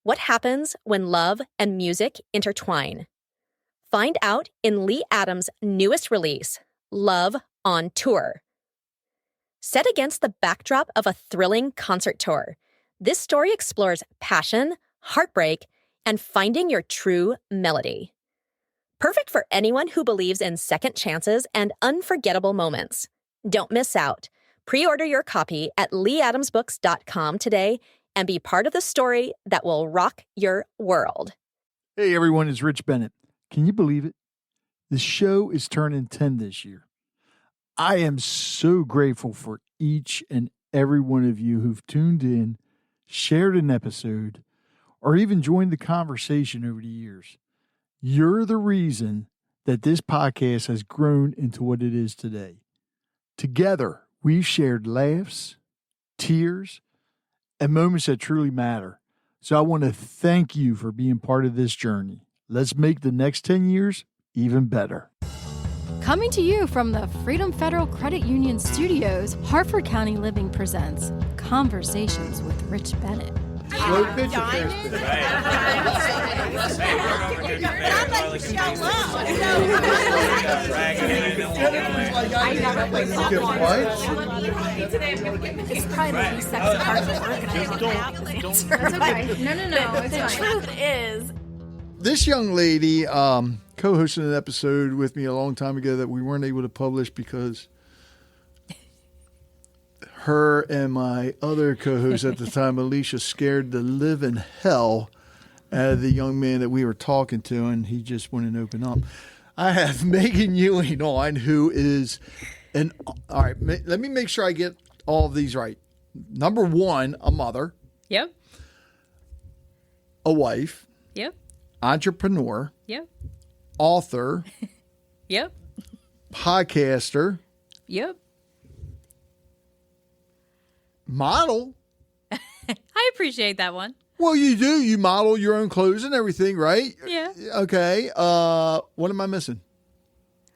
What happens when love and music intertwine? Find out in Lee Adams' newest release, Love on Tour. Set against the backdrop of a thrilling concert tour, this story explores passion, heartbreak, and finding your true melody. Perfect for anyone who believes in second chances and unforgettable moments. Don't miss out. Pre-order your copy at leeadamsbooks.com today and be part of the story that will rock your world. Hey everyone, it's Rich Bennett. Can you believe it? The show is turning 10 this year. I am so grateful for each and every one of you who've tuned in, shared an episode, or even joined the conversation over the years. You're the reason that this podcast has grown into what it is today. Together, we've shared laughs, tears, and moments that truly matter. So I want to thank you for being part of this journey. Let's make the next 10 years even better. Coming to you from the Freedom Federal Credit Union Studios, Harford County Living presents Conversations with Rich Bennett. Slow pitch transfer. I never played softball. It's probably the least sexy part of organizing. That's okay. No. The truth is, this young lady co-hosted an episode with me a long time ago that we weren't able to publish because her and my other co-host at the time, Alicia, scared the living hell out of the young man that we were talking to, and he just wouldn't open up. I have Megan Ewing on, who is all right, let me make sure I get all of these right. Number one, a mother. Yep. A wife. Yep. Entrepreneur. Yep. Author. Yep. Podcaster. Yep. Model. I appreciate that one. Well, you do. You model your own clothes and everything, right? Yeah. Okay. What am I missing?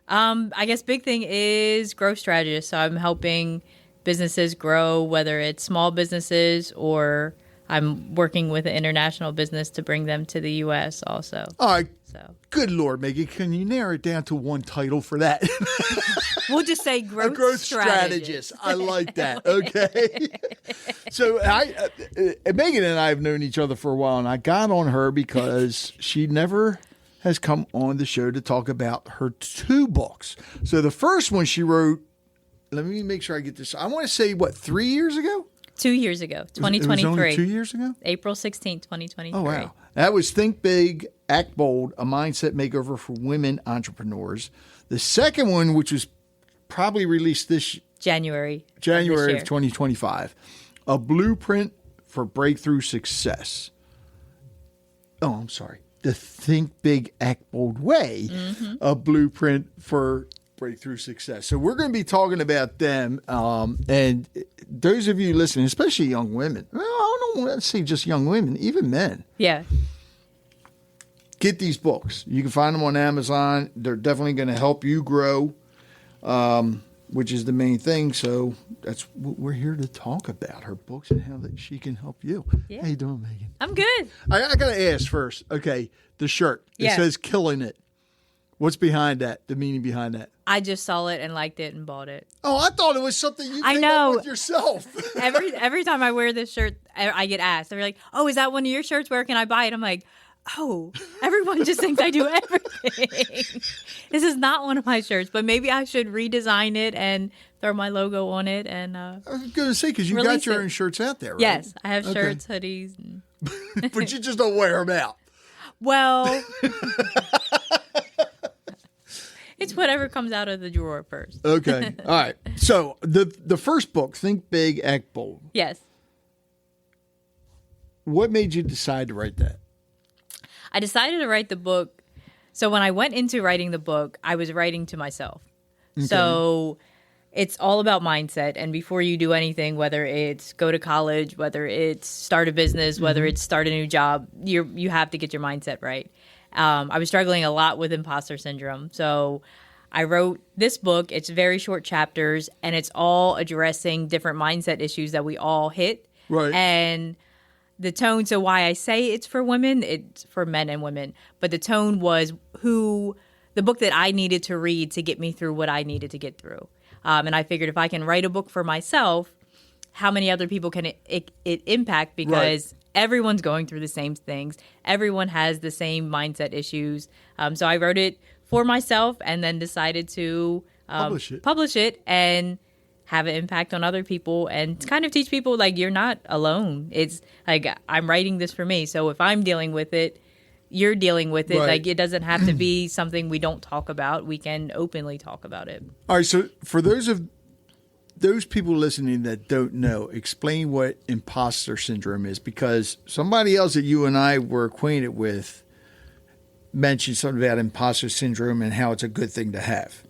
I guess big thing is growth strategist. So I'm helping businesses grow, whether it's small businesses or I'm working with an international business to bring them to the U.S. also. All right. So Good Lord, Megan, can you narrow it down to one title for that? we'll just say growth strategist. I like that. Okay. So Megan and I have known each other for a while, and I got on her because she never has come on the show to talk about her two books. So the first one she wrote, let me make sure I get this. I want to say, 3 years ago? 2 years ago, 2023. It was only 2 years ago? April 16th, 2023. Oh, wow. That was Think Big, Act Bold, a mindset makeover for women entrepreneurs. The second one, which was probably released this January of 2025, a blueprint for breakthrough success. Oh, I'm sorry. The Think Big, Act Bold way, a blueprint for breakthrough success. So we're going to be talking about them. And those of you listening, especially young women, well, I don't want to say just young women, even men. Yeah. Get these books. You can find them on Amazon. They're definitely going to help you grow, which is the main thing. So that's what we're here to talk about, her books and how that she can help you. Yeah. How you doing, Megan? I'm good. I got to ask first. Okay, the shirt. It says killing it. What's behind that? The meaning behind that? I just saw it and liked it and bought it. Oh, I thought it was something you I came know. up with yourself. Every time I wear this shirt, I get asked. They're like, "Oh, is that one of your shirts? Where can I buy it?" I'm like, "Oh, everyone just thinks I do everything. This is not one of my shirts, but maybe I should redesign it and throw my logo on it." And I was going to say, because you got your own shirts out there, right? Yes, I have shirts, hoodies. And... but you just don't wear them out. Well, it's whatever comes out of the drawer first. Okay. All right. So the first book, Think Big, Act Bold. Yes. What made you decide to write that? I decided to write the book. So when I went into writing the book, I was writing to myself. Okay. So it's all about mindset. And before you do anything, whether it's go to college, whether it's start a business, whether it's start a new job, you have to get your mindset right. I was struggling a lot with imposter syndrome. So I wrote this book. It's very short chapters, and it's all addressing different mindset issues that we all hit. Right. And the tone, so why I say it's for women, it's for men and women, but the tone was the book that I needed to read to get me through what I needed to get through. And I figured if I can write a book for myself, how many other people can it impact? Because everyone's going through the same things. Everyone has the same mindset issues. So I wrote it for myself and then decided to publish it and have an impact on other people and kind of teach people, like, you're not alone. It's like, I'm writing this for me. So if I'm dealing with it, you're dealing with it. Like, it doesn't have to be something we don't talk about. We can openly talk about it. All right. So for those people listening that don't know, explain what imposter syndrome is, because somebody else that you and I were acquainted with mentioned something about imposter syndrome and how it's a good thing to have.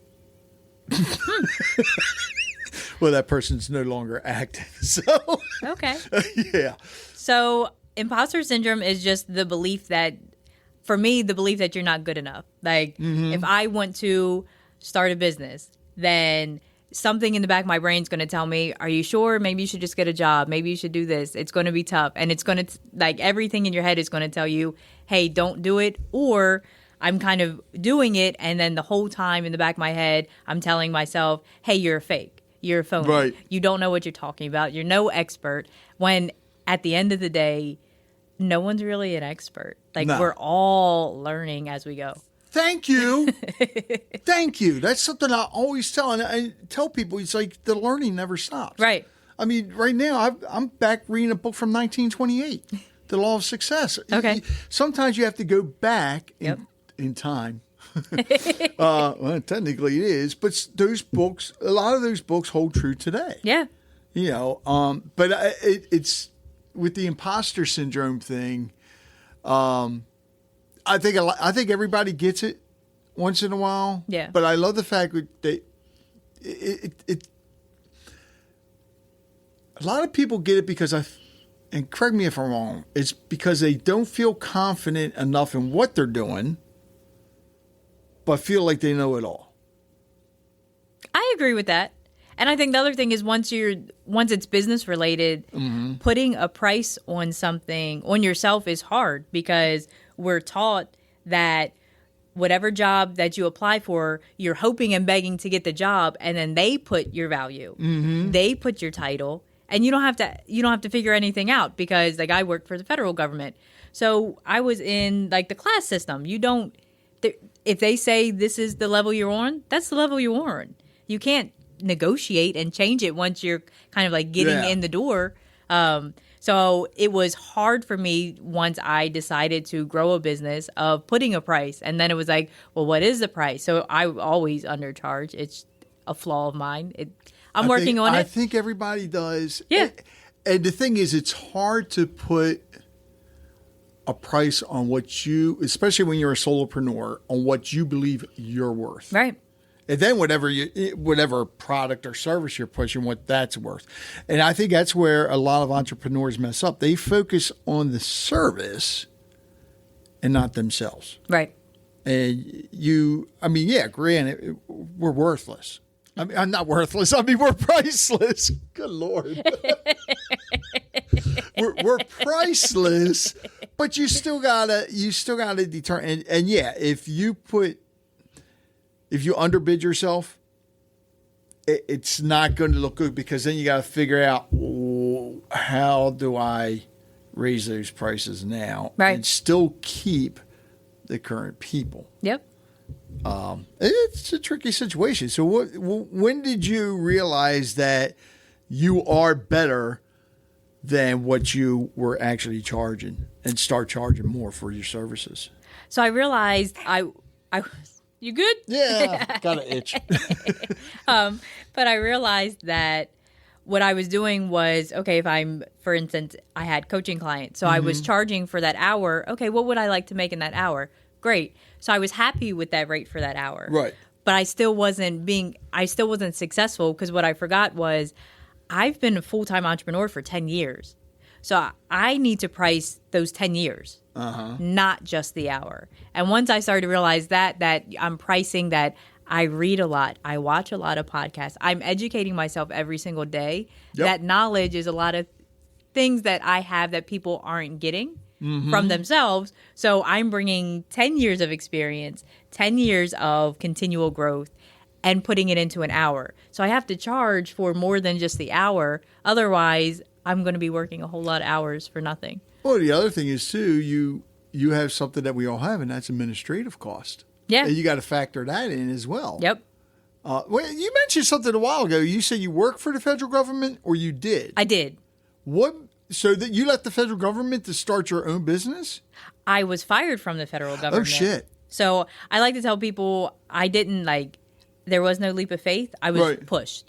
Well, that person's no longer active. So okay. Yeah. So imposter syndrome is just the belief that, for me, the belief that you're not good enough. Like, if I want to start a business, then something in the back of my brain is going to tell me, are you sure? Maybe you should just get a job. Maybe you should do this. It's going to be tough. And it's going to, like, everything in your head is going to tell you, hey, don't do it. Or I'm kind of doing it, and then the whole time in the back of my head, I'm telling myself, hey, you're a fake. You're a phony. Right. You don't know what you're talking about. You're no expert. When at the end of the day, no one's really an expert. Like, we're all learning as we go. Thank you. Thank you. That's something I always tell. And I tell people, it's like the learning never stops. Right. I mean, right now, I'm back reading a book from 1928, The Law of Success. Okay. Sometimes you have to go back in time. Well, technically it is, but those books, a lot of those books hold true today. Yeah. You know, but it's with the imposter syndrome thing. I think everybody gets it once in a while. Yeah. But I love the fact that it a lot of people get it because and correct me if I'm wrong, it's because they don't feel confident enough in what they're doing, but feel like they know it all. I agree with that. And I think the other thing is once it's business related, putting a price on something, on yourself, is hard, because we're taught that whatever job that you apply for, you're hoping and begging to get the job, and then they put your value, they put your title, and you don't have to figure anything out, because, like, I worked for the federal government, so I was in, like, the class system. You don't. If they say this is the level you're on, that's the level you're on. You can't negotiate and change it once you're kind of like getting in the door. So it was hard for me once I decided to grow a business of putting a price. And then it was like, well, what is the price? So I always undercharge. It's a flaw of mine. I'm working on it. I think everybody does. Yeah. And the thing is, it's hard to put a price on what you, especially when you're a solopreneur, on what you believe you're worth. Right. And then whatever product or service you're pushing, what that's worth. And I think that's where a lot of entrepreneurs mess up. They focus on the service and not themselves. Right. And granted, we're worthless. I mean, I'm not worthless. I mean, we're priceless. Good Lord. we're priceless, but you still gotta determine. And yeah, if you underbid yourself, it's not going to look good, because then you got to figure out, how do I raise those prices now and still keep the current people? Yep. It's a tricky situation. So when did you realize that you are better than what you were actually charging and start charging more for your services? So I realized I you good? Yeah, got an itch. But I realized that what I was doing was, okay, if for instance, I had coaching clients, so I was charging for that hour. Okay, what would I like to make in that hour? Great. So I was happy with that rate for that hour. Right. But I still wasn't successful, because what I forgot was I've been a full-time entrepreneur for 10 years. So I need to price those 10 years, not just the hour. And once I started to realize that I'm pricing that, I read a lot. I watch a lot of podcasts. I'm educating myself every single day. Yep. That knowledge is a lot of things that I have that people aren't getting from themselves. So I'm bringing 10 years of experience, 10 years of continual growth, and putting it into an hour. So I have to charge for more than just the hour. Otherwise, I'm going to be working a whole lot of hours for nothing. Well, the other thing is, too, you have something that we all have, and that's administrative cost. Yeah. And you got to factor that in as well. Yep. Well, you mentioned something a while ago. You said you work for the federal government, or you did? I did. What? So that you left the federal government to start your own business? I was fired from the federal government. Oh, shit. So I like to tell people I didn't there was no leap of faith. I was pushed.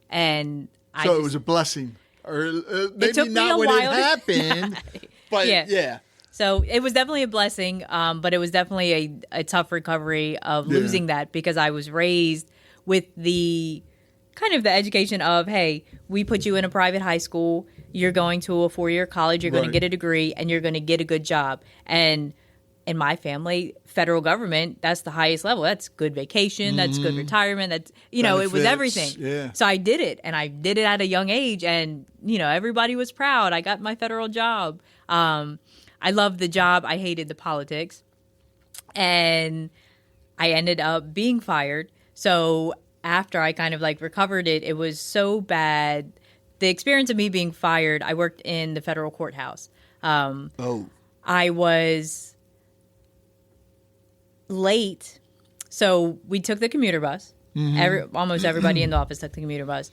And it was a blessing. Or maybe took me not a when while it happened, but yeah. So it was definitely a blessing, but it was definitely a tough recovery of losing that, because I was raised with the kind of the education of, hey, we put you in a private high school, you're going to a 4-year college, you're going to get a degree, and you're going to get a good job. And in my family, federal government, that's the highest level. That's good vacation, that's good retirement, that's, benefits, it was everything. Yeah. So I did it, and I did it at a young age, and, everybody was proud. I got my federal job. I loved the job. I hated the politics. And I ended up being fired. So after I kind of recovered it, it was so bad. The experience of me being fired, I worked in the federal courthouse. I was late. So we took the commuter bus. Almost everybody in the office took the commuter bus.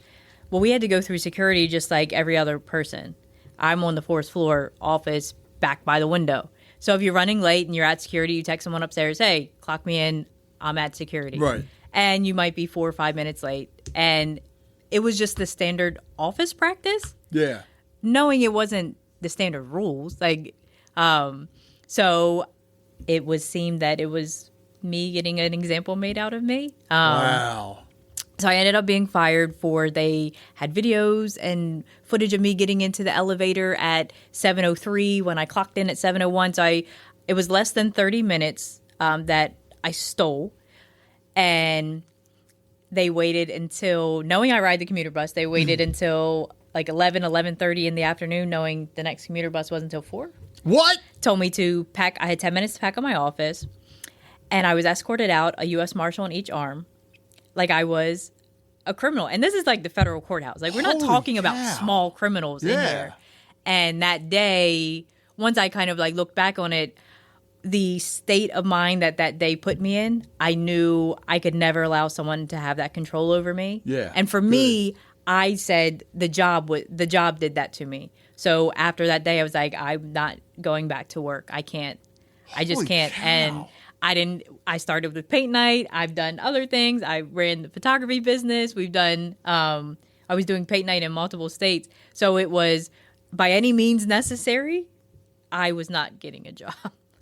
Well, we had to go through security just like every other person. I'm on the 4th floor office back by the window. So if you're running late and you're at security, you text someone upstairs, hey, clock me in, I'm at security. Right. And you might be 4 or 5 minutes late. And it was just the standard office practice. Yeah. Knowing it wasn't the standard rules. So it seemed that it was me getting an example made out of me. Wow. So I ended up being fired they had videos and footage of me getting into the elevator at 7:03 when I clocked in at 7:01. So it was less than 30 minutes that I stole. And they waited until, knowing I ride the commuter bus, they waited until 11:30 in the afternoon, knowing the next commuter bus wasn't until 4. What? Told me to pack. I had 10 minutes to pack up my office. And I was escorted out, a U.S. Marshal on each arm, like I was a criminal. And this is the federal courthouse. We're not talking about small criminals in here. And that day, once I kind of looked back on it, the state of mind that day put me in, I knew I could never allow someone to have that control over me. Yeah. And for me, I said the job did that to me. So after that day, I was like, I'm not going back to work. I can't. I just can't. Cow. And I started with paint night. I've done other things. I ran the photography business. We've done, I was doing paint night in multiple states. So it was, by any means necessary, I was not getting a job.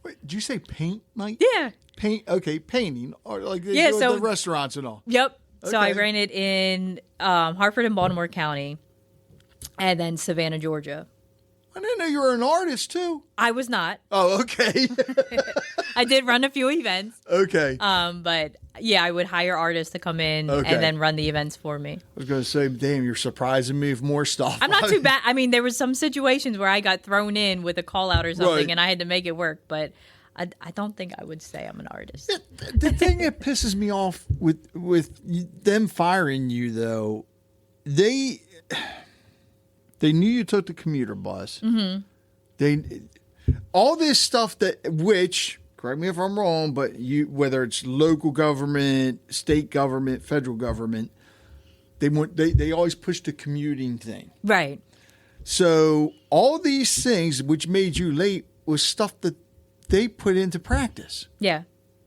Wait, did you say paint night? Yeah. Painting, or the restaurants and all. Yep. Okay. So I ran it in Hartford and Baltimore County, and then Savannah, Georgia. I didn't know you were an artist too. I was not. Oh, okay. I did run a few events. Okay. But yeah, I would hire artists to come in and then run the events for me. I was going to say, damn, you're surprising me with more stuff. I'm not too bad. I mean, there was some situations where I got thrown in with a call out or something, and I had to make it work. But I don't think I would say I'm an artist. The thing that pisses me off with them firing you, though, they knew you took the commuter bus. Mm-hmm. All this stuff which, correct me if I'm wrong, but whether it's local government, state government, federal government, they always push the commuting thing. Right. So all these things which made you late was stuff that they put into practice. Yeah.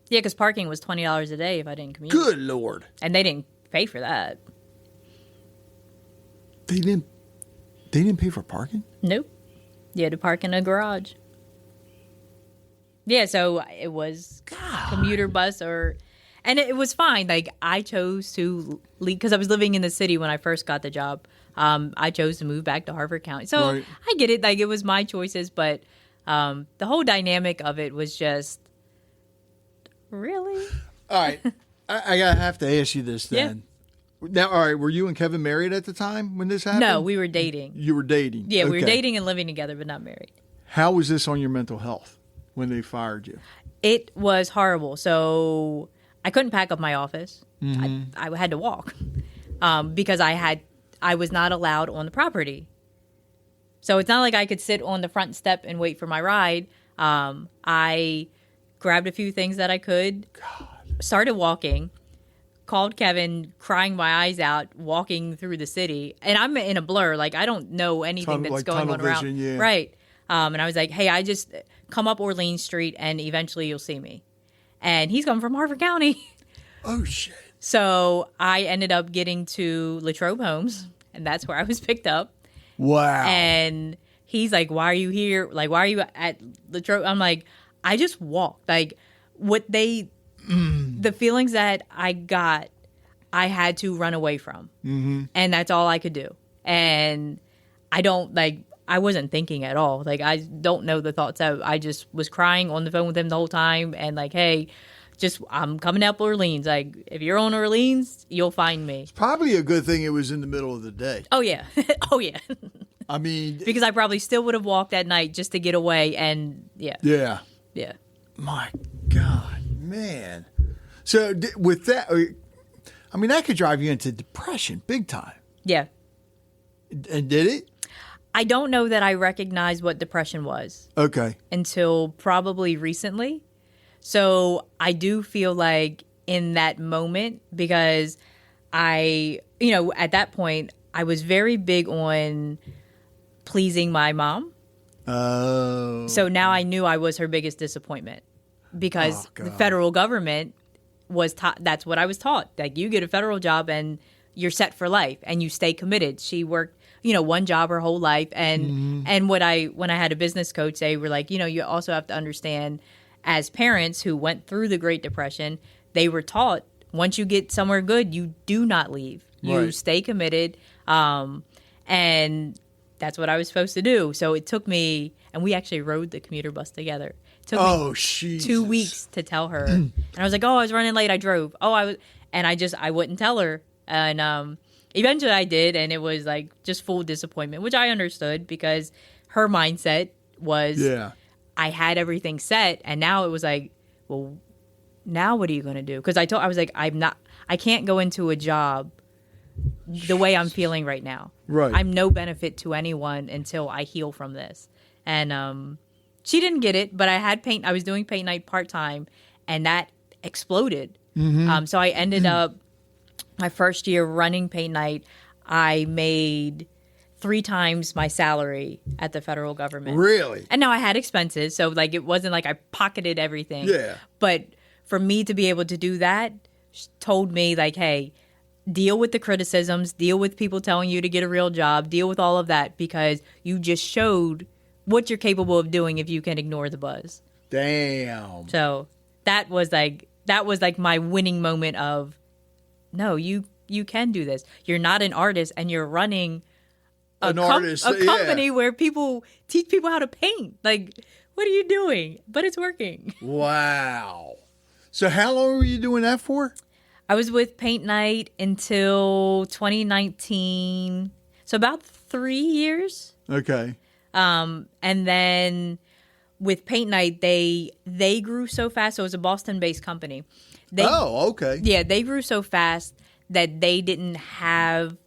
Yeah, because parking was $20 a day if I didn't commute. Good Lord. And they didn't pay for that. They didn't pay for parking? Nope. You had to park in a garage. Yeah, so it was commuter bus and it was fine. I chose to leave because I was living in the city when I first got the job. I chose to move back to Hartford County. So I get it. It was my choices, but the whole dynamic of it was just really. All right. I have to ask you this then. Now, all right, were you and Kevin married at the time when this happened? No, we were dating. You were dating? Yeah, we were Okay. dating and living together, but not married. How was this on your mental health when they fired you? It was horrible. So I couldn't pack up my office. I had to walk because I was not allowed on the property. So it's not like I could sit on the front step and wait for my ride. I grabbed a few things that I could, started walking, called Kevin, crying my eyes out, walking through the city. And I'm in a blur. Like, I don't know anything that's going on around. Vision, yeah. Right. And I was like, hey, I just come up Orleans Street and eventually you'll see me. And he's coming from Harford County. Oh, shit. So I ended up getting to Latrobe Homes, and that's where I was picked up. Wow. And he's like, why are you here? Like, why are you at Latrobe? I'm like, I just walked. Like, the feelings that I got, I had to run away from. Mm-hmm. And that's all I could do. And I wasn't thinking at all. Like, I don't know the thoughts. I just was crying on the phone with him the whole time. And like, hey, I'm coming up Orleans. Like, if you're on Orleans, you'll find me. It's probably a good thing it was in the middle of the day. Oh, yeah. Oh, yeah. I mean, because I probably still would have walked at night just to get away. And yeah. Yeah. Yeah. My God, man. So with that, I mean, that could drive you into depression big time. Yeah. And did it? I don't know that I recognized what depression was. Okay. Until probably recently. So I do feel like in that moment, because at that point, I was very big on pleasing my mom. Oh. So now I knew I was her biggest disappointment because the federal government was taught, that's what I was taught. Like, you get a federal job and you're set for life and you stay committed. She worked, one job her whole life. And when I had a business coach, they were like, you also have to understand, as parents who went through the Great Depression, they were taught, once you get somewhere good, you do not leave. You stay committed. And that's what I was supposed to do. So it took me, and we actually rode the commuter bus together. It took me 2 weeks to tell her. And I was like, I was running late. I drove. I wouldn't tell her. And eventually I did. And it was like just full disappointment, which I understood because her mindset was, I had everything set, and now it was like, well, now what are you going to do? Because I was like, I can't go into a job the way I'm feeling right now. Right. I'm no benefit to anyone until I heal from this. And she didn't get it, but I was doing paint night part-time, and that exploded. Mm-hmm. So I ended up, my first year running paint night, I made 3 times my salary at the federal government. Really? And now I had expenses, so like it wasn't like I pocketed everything. Yeah. But for me to be able to do that, told me like, hey, deal with the criticisms, deal with people telling you to get a real job, deal with all of that, because you just showed what you're capable of doing if you can ignore the buzz. Damn. So that was like my winning moment of, no, you can do this. You're not an artist, and you're running a company where people teach people how to paint. Like, what are you doing? But it's working. Wow. So how long were you doing that for? I was with Paint Night until 2019. So about 3 years. Okay. And then with Paint Night, they grew so fast. So it was a Boston-based company. Okay. Yeah, they grew so fast that they didn't have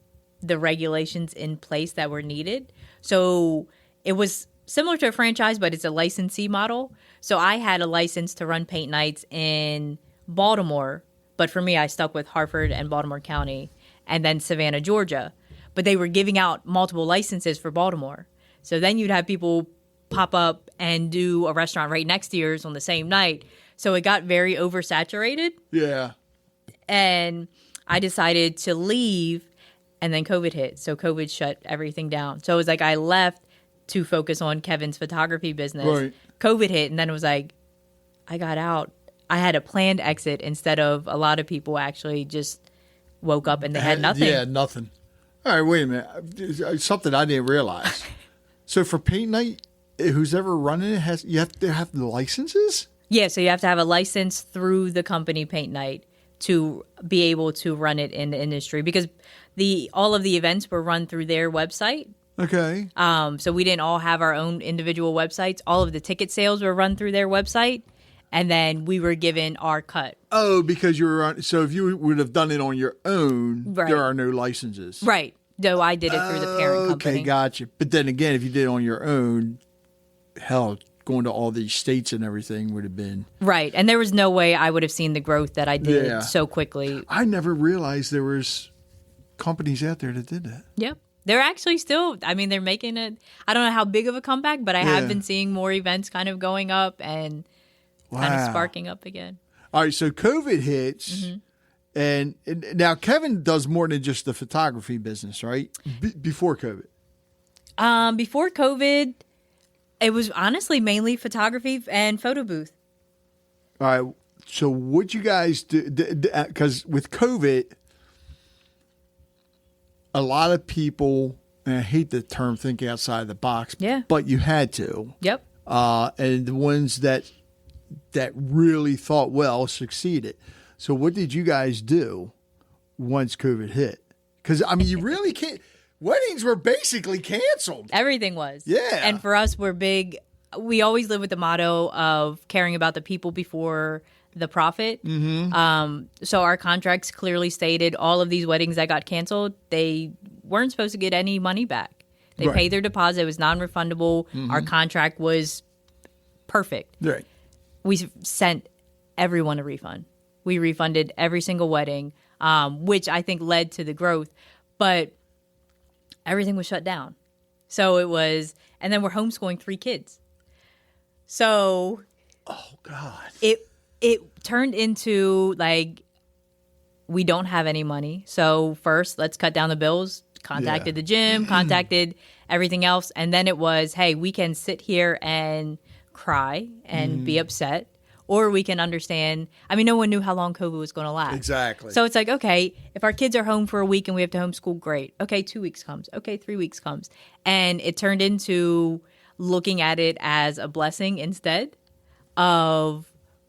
the regulations in place that were needed. So it was similar to a franchise, but it's a licensee model. So I had a license to run paint nights in Baltimore, but for me, I stuck with Harford and Baltimore County and then Savannah, Georgia. But they were giving out multiple licenses for Baltimore. So then you'd have people pop up and do a restaurant right next to yours on the same night. So it got very oversaturated. Yeah. And I decided to leave, and then COVID hit. So COVID shut everything down. So it was like I left to focus on Kevin's photography business. Right. COVID hit, and then it was like I got out. I had a planned exit instead of a lot of people actually just woke up and they had nothing. Yeah, nothing. All right, wait a minute. Something I didn't realize. So for paint night, who's ever running it, you have to have the licenses? Yeah, so you have to have a license through the company Paint Night to be able to run it in the industry because all of the events were run through their website. Okay. So we didn't all have our own individual websites. All of the ticket sales were run through their website, and then we were given our cut. Oh, because you were on. So if you would have done it on your own, there are no licenses. Right. Though I did it through the parent company. Okay, gotcha. But then again, if you did it on your own, hell, going to all these states and everything would have been. Right. And there was no way I would have seen the growth that I did so quickly. I never realized there was companies out there that did that. Yep. They're actually still, I mean, they're making it, I don't know how big of a comeback, but I have been seeing more events kind of going up and kind of sparking up again. All right, so COVID hits, and now Kevin does more than just the photography business, right? Before COVID? Before COVID, it was honestly mainly photography and photo booth. All right, so what you guys do, because with COVID, a lot of people, and I hate the term thinking outside the box, but you had to. Yep. And the ones that really thought well succeeded. So what did you guys do once COVID hit? Because, I mean, you really can't. Weddings were basically canceled. Everything was. Yeah. And for us, we're big. We always live with the motto of caring about the people before the profit. So our contracts clearly stated all of these weddings that got canceled, they weren't supposed to get any money back. They paid their deposit. It was non-refundable. Our contract was perfect. Right. We sent everyone a refund. We refunded every single wedding, which I think led to the growth. But everything was shut down. So it was, and then we're homeschooling 3 kids. So, oh God, it turned into like, we don't have any money. So first, let's cut down the bills. Contacted the gym, contacted everything else. And then it was, hey, we can sit here and cry and be upset. Or we can understand. I mean, no one knew how long COVID was going to last. Exactly. So it's like, okay, if our kids are home for a week and we have to homeschool, great. Okay, 2 weeks comes. Okay, 3 weeks comes. And it turned into looking at it as a blessing instead of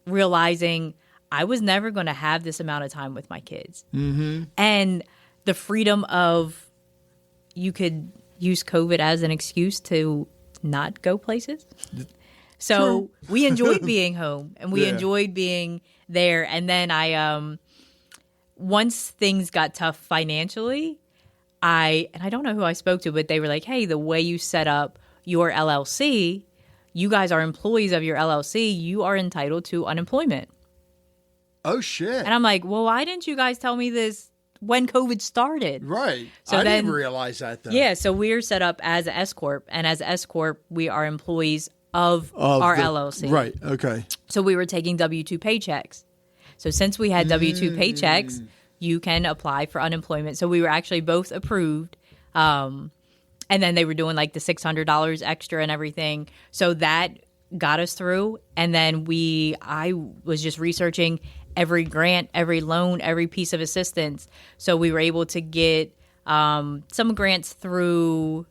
realizing I was never going to have this amount of time with my kids. And the freedom of you could use COVID as an excuse to not go places. So we enjoyed being home and we enjoyed being there. And then once things got tough financially, I don't know who I spoke to, but they were like, hey, the way you set up your LLC, you guys are employees of your LLC, you are entitled to unemployment. Oh, shit. And I'm like, well, why didn't you guys tell me this when COVID started? Right. So I didn't realize that, though. Yeah, so we're set up as an S Corp, and as an S Corp, we are employees of our LLC. Right, okay. So we were taking W-2 paychecks. So since we had W-2 paychecks, you can apply for unemployment. So we were actually both approved. And then they were doing like the $600 extra and everything. So that got us through. And then I was just researching every grant, every loan, every piece of assistance. So we were able to get some grants through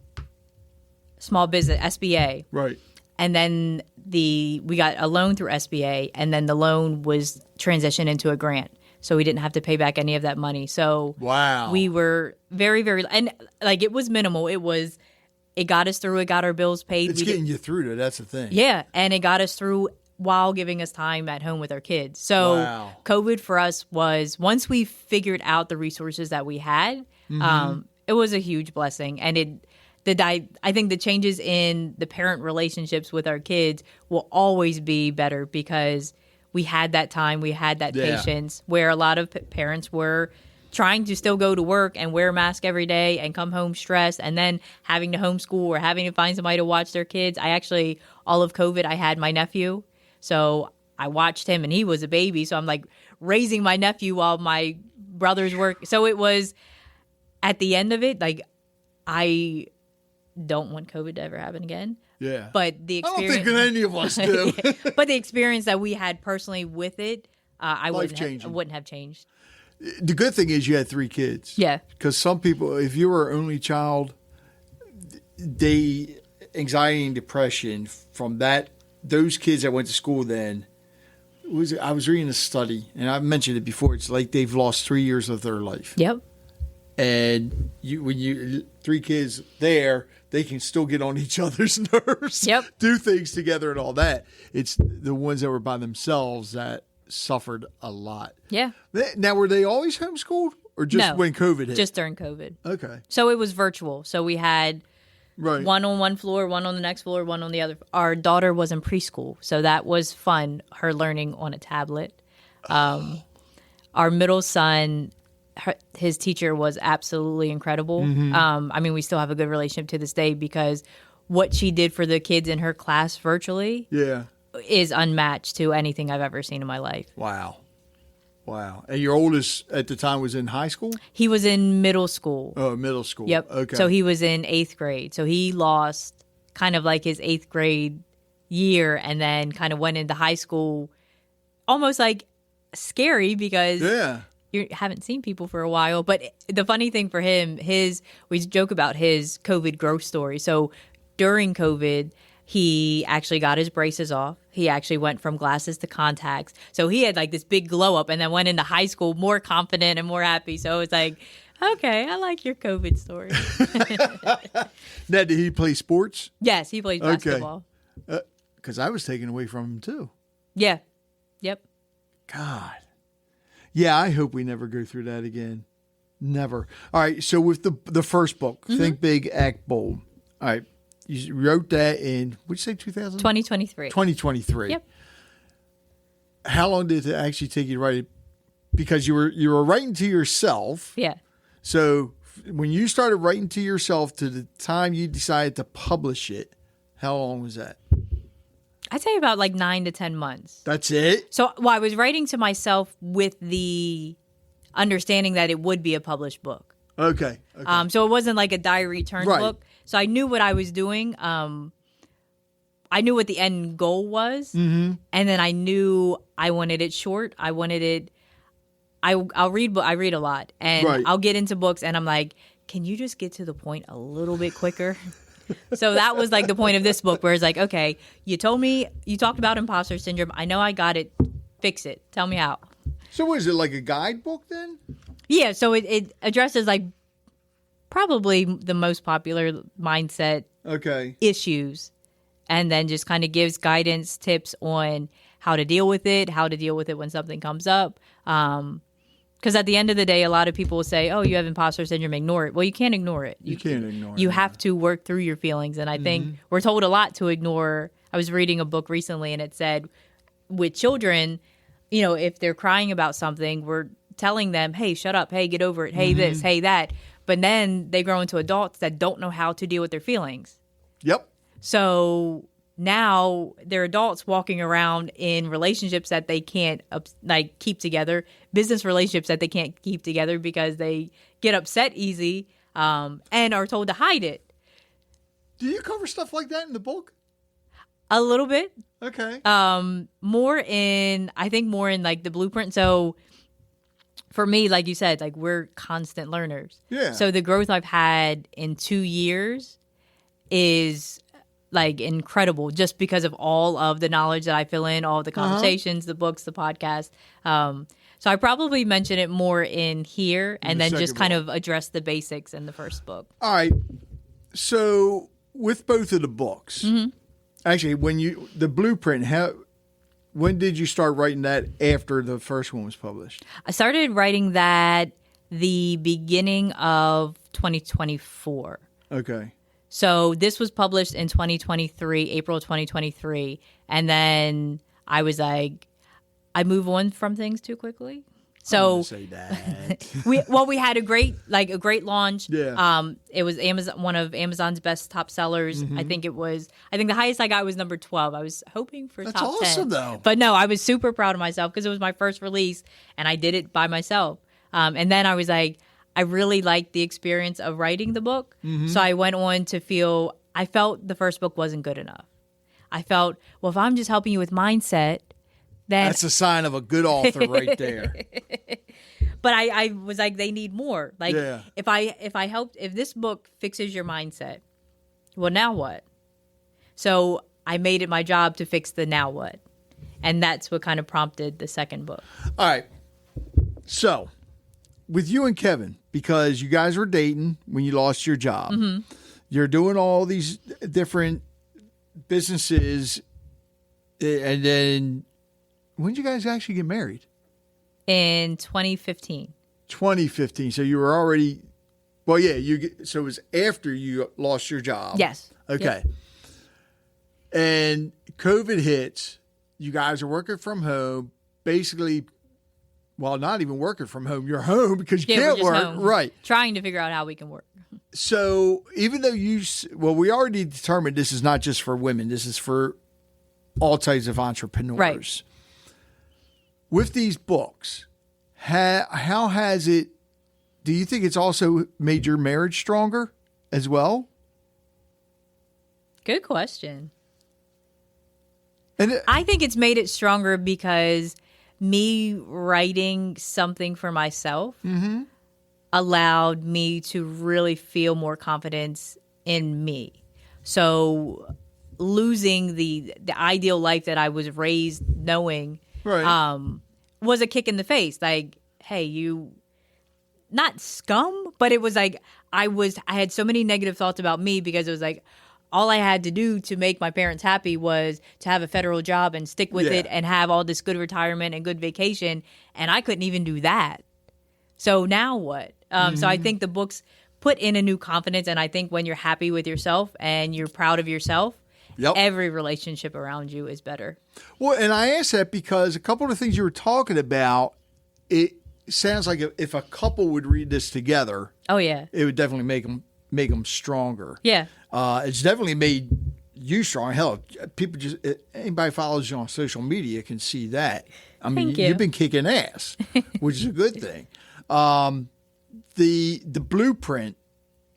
small business, SBA. Right. And then we got a loan through SBA, and then the loan was transitioned into a grant. So we didn't have to pay back any of that money. So we were very, very, and like it was minimal. It got us through. It got our bills paid. It's getting you through to, that's the thing. Yeah. And it got us through while giving us time at home with our kids. So COVID for us was, once we figured out the resources that we had, it was a huge blessing. And I think the changes in the parent relationships with our kids will always be better because we had that time, we had that patience, where a lot of parents were trying to still go to work and wear a mask every day and come home stressed and then having to homeschool or having to find somebody to watch their kids. All of COVID, I had my nephew. So I watched him and he was a baby. So I'm like raising my nephew while my brothers work. So it was, at the end of it, like I don't want COVID to ever happen again. Yeah. But the experience, I don't think any of us do. But the experience that we had personally with it, I wouldn't have changed. The good thing is you had 3 kids. Yeah. Because some people, if you were an only child, anxiety and depression from those kids that went to school then, I was reading a study, and I've mentioned it before. It's like they've lost 3 years of their life. Yep. And when you 3 kids there, they can still get on each other's nerves. Yep. Do things together and all that. It's the ones that were by themselves that suffered a lot. Yeah. Now, were they always homeschooled, or just when COVID hit? Just during COVID. Okay. So it was virtual. So we had one on one floor, one on the next floor, one on the other. Our daughter was in preschool, so that was fun, her learning on a tablet. Our middle son, his teacher was absolutely incredible. I mean, we still have a good relationship to this day because what she did for the kids in her class virtually is unmatched to anything I've ever seen in my life. Wow. And your oldest at the time was in high school? He was in middle school. Oh, middle school. Yep. Okay. So he was in 8th grade. So he lost kind of like his 8th grade year and then kind of went into high school almost like scary because you haven't seen people for a while. But the funny thing for him, we joke about his COVID growth story. So during COVID, he actually got his braces off. He actually went from glasses to contacts. So he had like this big glow up and then went into high school more confident and more happy. So it's like, okay, I like your COVID story. Now, did he play sports? Yes, he plays basketball. Because I was taken away from him too. Yeah. Yep. God. Yeah, I hope we never go through that again. Never. All right, so with the first book, Think Big, Act Bold. All right. You wrote that in, what'd you say, 2023. 2023. Yep. How long did it actually take you to write it? Because you were writing to yourself. Yeah. So when you started writing to yourself to the time you decided to publish it, how long was that? I'd say about like 9 to 10 months. That's it? So I was writing to myself with the understanding that it would be a published book. Okay. So it wasn't like a diary turn book. So I knew what I was doing. I knew what the end goal was. Mm-hmm. And then I knew I wanted it short. I wanted it. I read a lot. And I'll get into books and I'm like, can you just get to the point a little bit quicker? So that was like the point of this book where it's like, okay, you talked about imposter syndrome. I know I got it. Fix it. Tell me how. So was it like a guidebook then? Yeah. So it addresses like probably the most popular mindset issues, and then just kind of gives guidance, tips on how to deal with it when something comes up. Because at the end of the day, a lot of people will say, oh, you have imposter syndrome, ignore it. Well, you can't ignore it. You can't ignore it. You have to work through your feelings. And I think we're told a lot to ignore. I was reading a book recently and it said with children, if they're crying about something, we're telling them, hey, shut up. Hey, get over it. Hey, this, hey, that. But then they grow into adults that don't know how to deal with their feelings. Yep. So now they're adults walking around in relationships that they can't keep together, business relationships that they can't keep together because they get upset easy and are told to hide it. Do you cover stuff like that in the book? A little bit. Okay. More in like the blueprint. So for me, like you said, like we're constant learners. Yeah. So the growth I've had in 2 years is like incredible just because of all of the knowledge that I fill in, all the conversations, the books, the podcast. So I probably mention it more in here and then just kind of address the basics in the first book. All right. So with both of the books, actually, the blueprint, when did you start writing that after the first one was published? I started writing that the beginning of 2024. Okay. So this was published in 2023, April 2023. And then I was like, I move on from things too quickly. So say that. we had a great launch. Yeah. It was one of Amazon's best top sellers. I think the highest I got was number 12. I was hoping for top 10. That's awesome though. But no, I was super proud of myself because it was my first release and I did it by myself. And then I was like, I really liked the experience of writing the book. So I went on to I felt the first book wasn't good enough. I felt, well, if I'm just helping you with mindset, that's a sign of a good author right there. But I was like, they need more. Like, if this book fixes your mindset, well, now what? So I made it my job to fix the now what. And that's what kind of prompted the second book. All right. So, with you and Kevin, because you guys were dating when you lost your job, you're doing all these different businesses, and then when did you guys actually get married? In 2015. 2015. So you were already, well, yeah. So it was after you lost your job. Yes. Okay. Yep. And COVID hits. You guys are working from home, basically. Well, not even working from home. You're home because you can't work. Home, right. Trying to figure out how we can work. So even though we already determined this is not just for women. This is for all types of entrepreneurs. Right. With these books, how has it, do you think it's also made your marriage stronger as well? Good question. And I think it's made it stronger because me writing something for myself allowed me to really feel more confidence in me. So losing the ideal life that I was raised knowing was a kick in the face. Like, hey, you not scum, but it was like I had so many negative thoughts about me because it was like all I had to do to make my parents happy was to have a federal job and stick with it and have all this good retirement and good vacation. And I couldn't even do that. So now what? So I think the books put in a new confidence. And I think when you're happy with yourself and you're proud of yourself, every relationship around you is better. Well, and I asked that because a couple of the things you were talking about, it sounds like if a couple would read this together, it would definitely make them stronger. Yeah. It's definitely made you strong. Hell, people anybody follows you on social media can see that. I mean, you've been kicking ass, which is a good thing. The blueprint.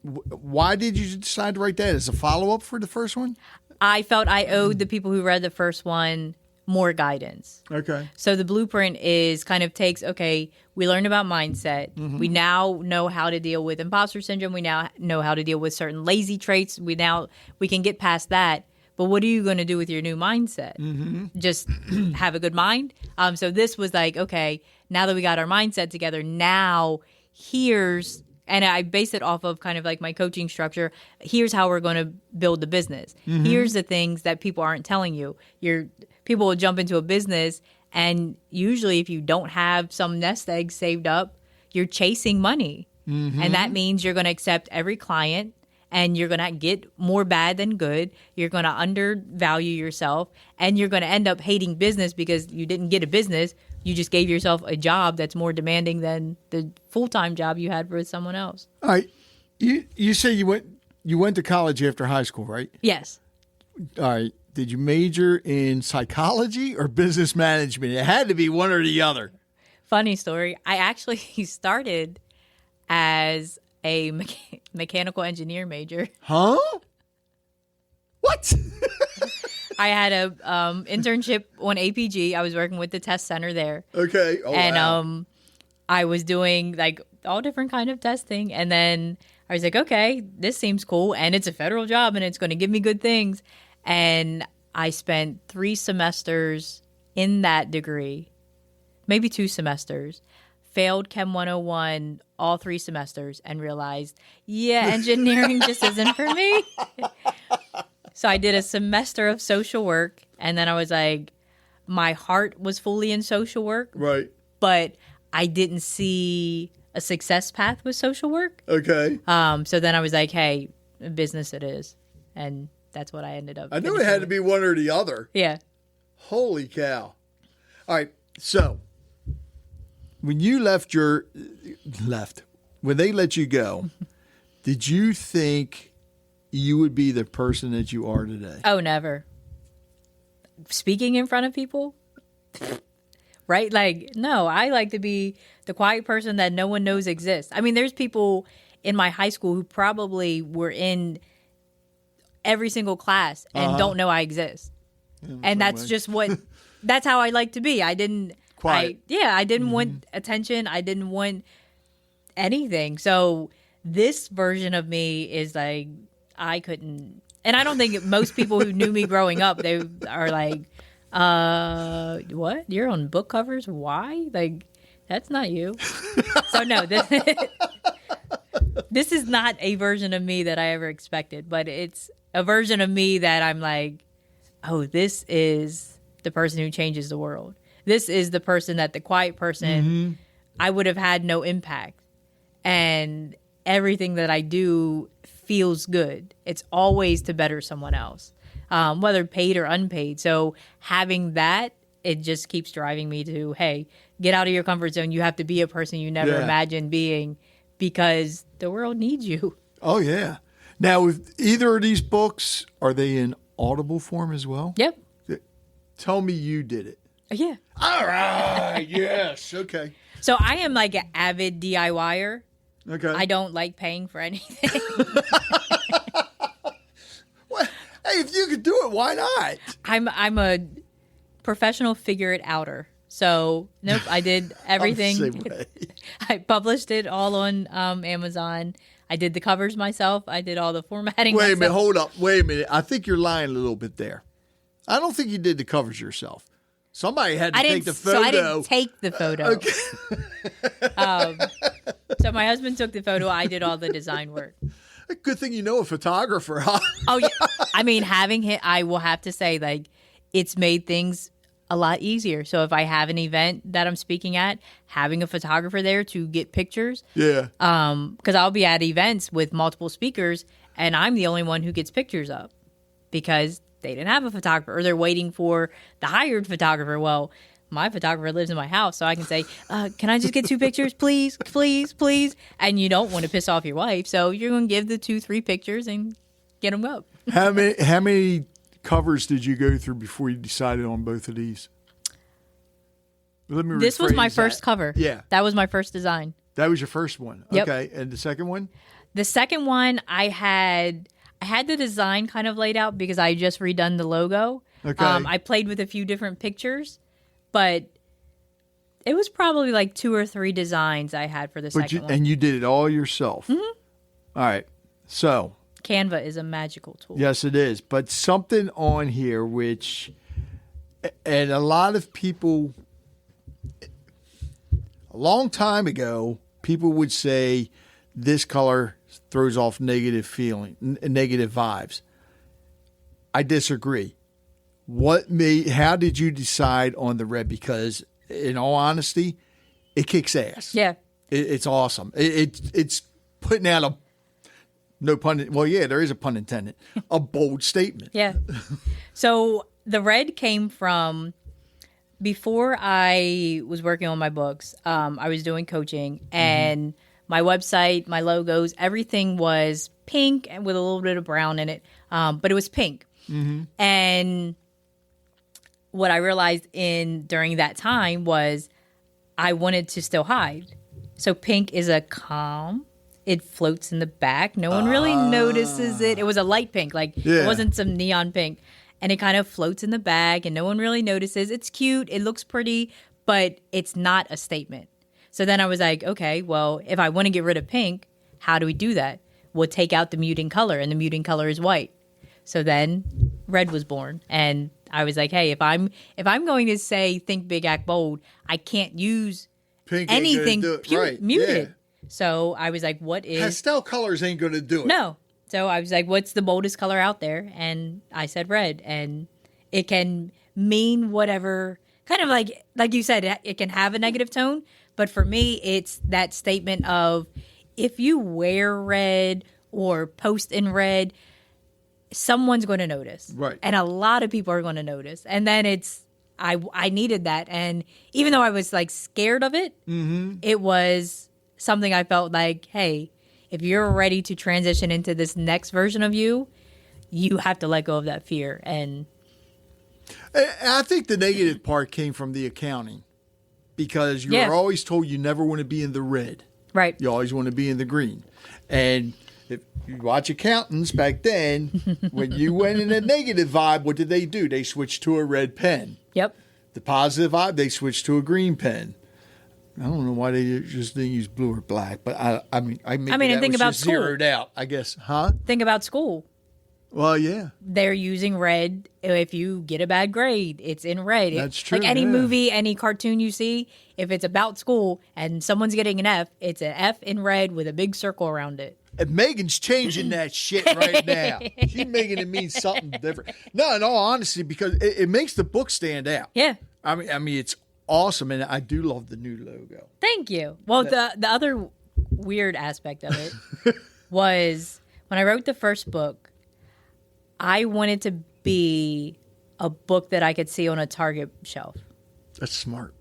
Why did you decide to write that as a follow up for the first one? I felt I owed the people who read the first one more guidance. Okay. So the blueprint is kind of takes, we learned about mindset. We now know how to deal with imposter syndrome. We now know how to deal with certain lazy traits. We can get past that. But what are you going to do with your new mindset? Just have a good mind? So this was like, okay, now that we got our mindset together, now and I base it off of kind of like my coaching structure. Here's how we're going to build the business. Here's the things that people aren't telling you. People will jump into a business, and usually if you don't have some nest egg saved up, you're chasing money. And that means you're going to accept every client, and you're going to get more bad than good. You're going to undervalue yourself, and you're going to end up hating business because you didn't get a business. You just gave yourself a job that's more demanding than the full-time job you had with someone else. All right. You say you went to college after high school, right? Yes. All right. Did you major in psychology or business management? It had to be one or the other. Funny story. I actually started as a mechanical engineer major. Huh? What? I had a internship on APG. I was working with the test center there. Okay. Oh, and wow. I was doing like all different kind of testing. And then I was like, okay, this seems cool. And it's a federal job and it's going to give me good things. And I spent 3 semesters in that degree, maybe 2 semesters, failed Chem 101 all 3 semesters and realized, engineering just isn't for me. So I did a semester of social work, and then I was like, my heart was fully in social work. Right. But I didn't see a success path with social work. Okay. So then I was like, hey, business it is. And that's what I ended up. I knew it had to be one or the other. Yeah. Holy cow. All right. So when you when they let you go, did you think you would be the person that you are today? Oh, never. Speaking in front of people? Right? Like, no, I like to be the quiet person that no one knows exists. I mean, there's people in my high school who probably were in every single class and don't know I exist. Yeah, and that's just that's how I like to be. I didn't I didn't want attention. I didn't want anything. So this version of me is like, I couldn't, and I don't think most people who knew me growing up, they are like, What? You're on book covers? Why? Like, that's not you. So no, this is not a version of me that I ever expected, but it's a version of me that I'm like, oh, this is the person who changes the world. This is the person that the quiet person, I would have had no impact. And everything that I do feels good. It's always to better someone else, whether paid or unpaid. So having that, it just keeps driving me to, hey, get out of your comfort zone. You have to be a person you never imagined being, because the world needs you. Oh, yeah. Now, with either of these books, are they in Audible form as well? Yep. Tell me you did it. Yeah. All right. Yes. Okay. So I am like an avid DIYer. Okay. I don't like paying for anything. Well, hey, if you could do it, why not? I'm a professional figure it outer. So nope, I did everything. I'm the same way. I published it all on Amazon. I did the covers myself. I did all the formatting Wait a myself. minute. Hold up. Wait a minute. I think you're lying a little bit there. I don't think you did the covers yourself. Somebody had to take the photo. So I didn't take the photo. Okay. So my husband took the photo. I did all the design work. Good thing you know a photographer, huh? Oh yeah. I mean, having him, I will have to say, like, it's made things a lot easier. So if I have an event that I'm speaking at, having a photographer there to get pictures. Yeah. Because I'll be at events with multiple speakers, and I'm the only one who gets pictures up because they didn't have a photographer, or they're waiting for the hired photographer. Well, my photographer lives in my house, so I can say, can I just get 2 pictures, please, please, please? And you don't want to piss off your wife, so you're going to give the 2-3 pictures and get them up. How many covers did you go through before you decided on both of these? This was my first cover. Yeah. That was my first design. That was your first one. Yep. Okay. And the second one? The second one, I had the design kind of laid out because I had just redone the logo. Okay. I played with a few different pictures, but it was probably like 2 or 3 designs I had for the second one. And you did it all yourself. Mm-hmm. All right. So Canva is a magical tool. yes, it is. But something on here which, and a lot of people, a long time ago, people would say this color throws off negative vibes. I disagree. How did you decide on the red? Because in all honesty, it kicks ass. Yeah. It's awesome. It's putting out a, no pun, well, yeah, there is a pun intended, a bold statement. Yeah. So the red came from, before I was working on my books, I was doing coaching, and my website, my logos, everything was pink and with a little bit of brown in it, but it was pink. Mm-hmm. And what I realized during that time was I wanted to still hide. So pink is a calm. It floats in the back. No one really notices it. It was a light pink, it wasn't some neon pink. And it kind of floats in the bag, and no one really notices. It's cute. It looks pretty, but it's not a statement. So then I was like, okay, well, if I want to get rid of pink, how do we do that? We'll take out the muting color, and the muting color is white. So then red was born. And I was like, hey, if I'm going to say think big, act bold, I can't use Pink anything right. muted. Yeah. So I was like, what is... Pastel colors ain't going to do it. No. So I was like, what's the boldest color out there? And I said red. And it can mean whatever, kind of like you said, it can have a negative tone. But for me, it's that statement of, if you wear red or post in red, someone's going to notice. Right. And a lot of people are going to notice. And then I needed that. And even though I was like scared of it, it was something I felt like, hey, if you're ready to transition into this next version of you, you have to let go of that fear. And I think the negative part came from the accounting, because you were always told you never want to be in the red. Right. You always want to be in the green. And if you watch accountants back then, when you went in a negative vibe, what did they do? They switched to a red pen. Yep. The positive vibe, they switched to a green pen. I don't know why they just didn't use blue or black, but I mean, and think about school. Zeroed out, I guess, huh? Think about school. Well, yeah. They're using red. If you get a bad grade, it's in red. That's true. Like any yeah. movie, any cartoon you see, if it's about school and someone's getting an F, it's an F in red with a big circle around it. And Megan's changing that shit right now. She's making it mean something different. No, in all honesty, because it makes the book stand out. Yeah. I mean, it's awesome, and I do love the new logo. Thank you. Well, the other weird aspect of it was when I wrote the first book, I wanted to be a book that I could see on a Target shelf. That's smart.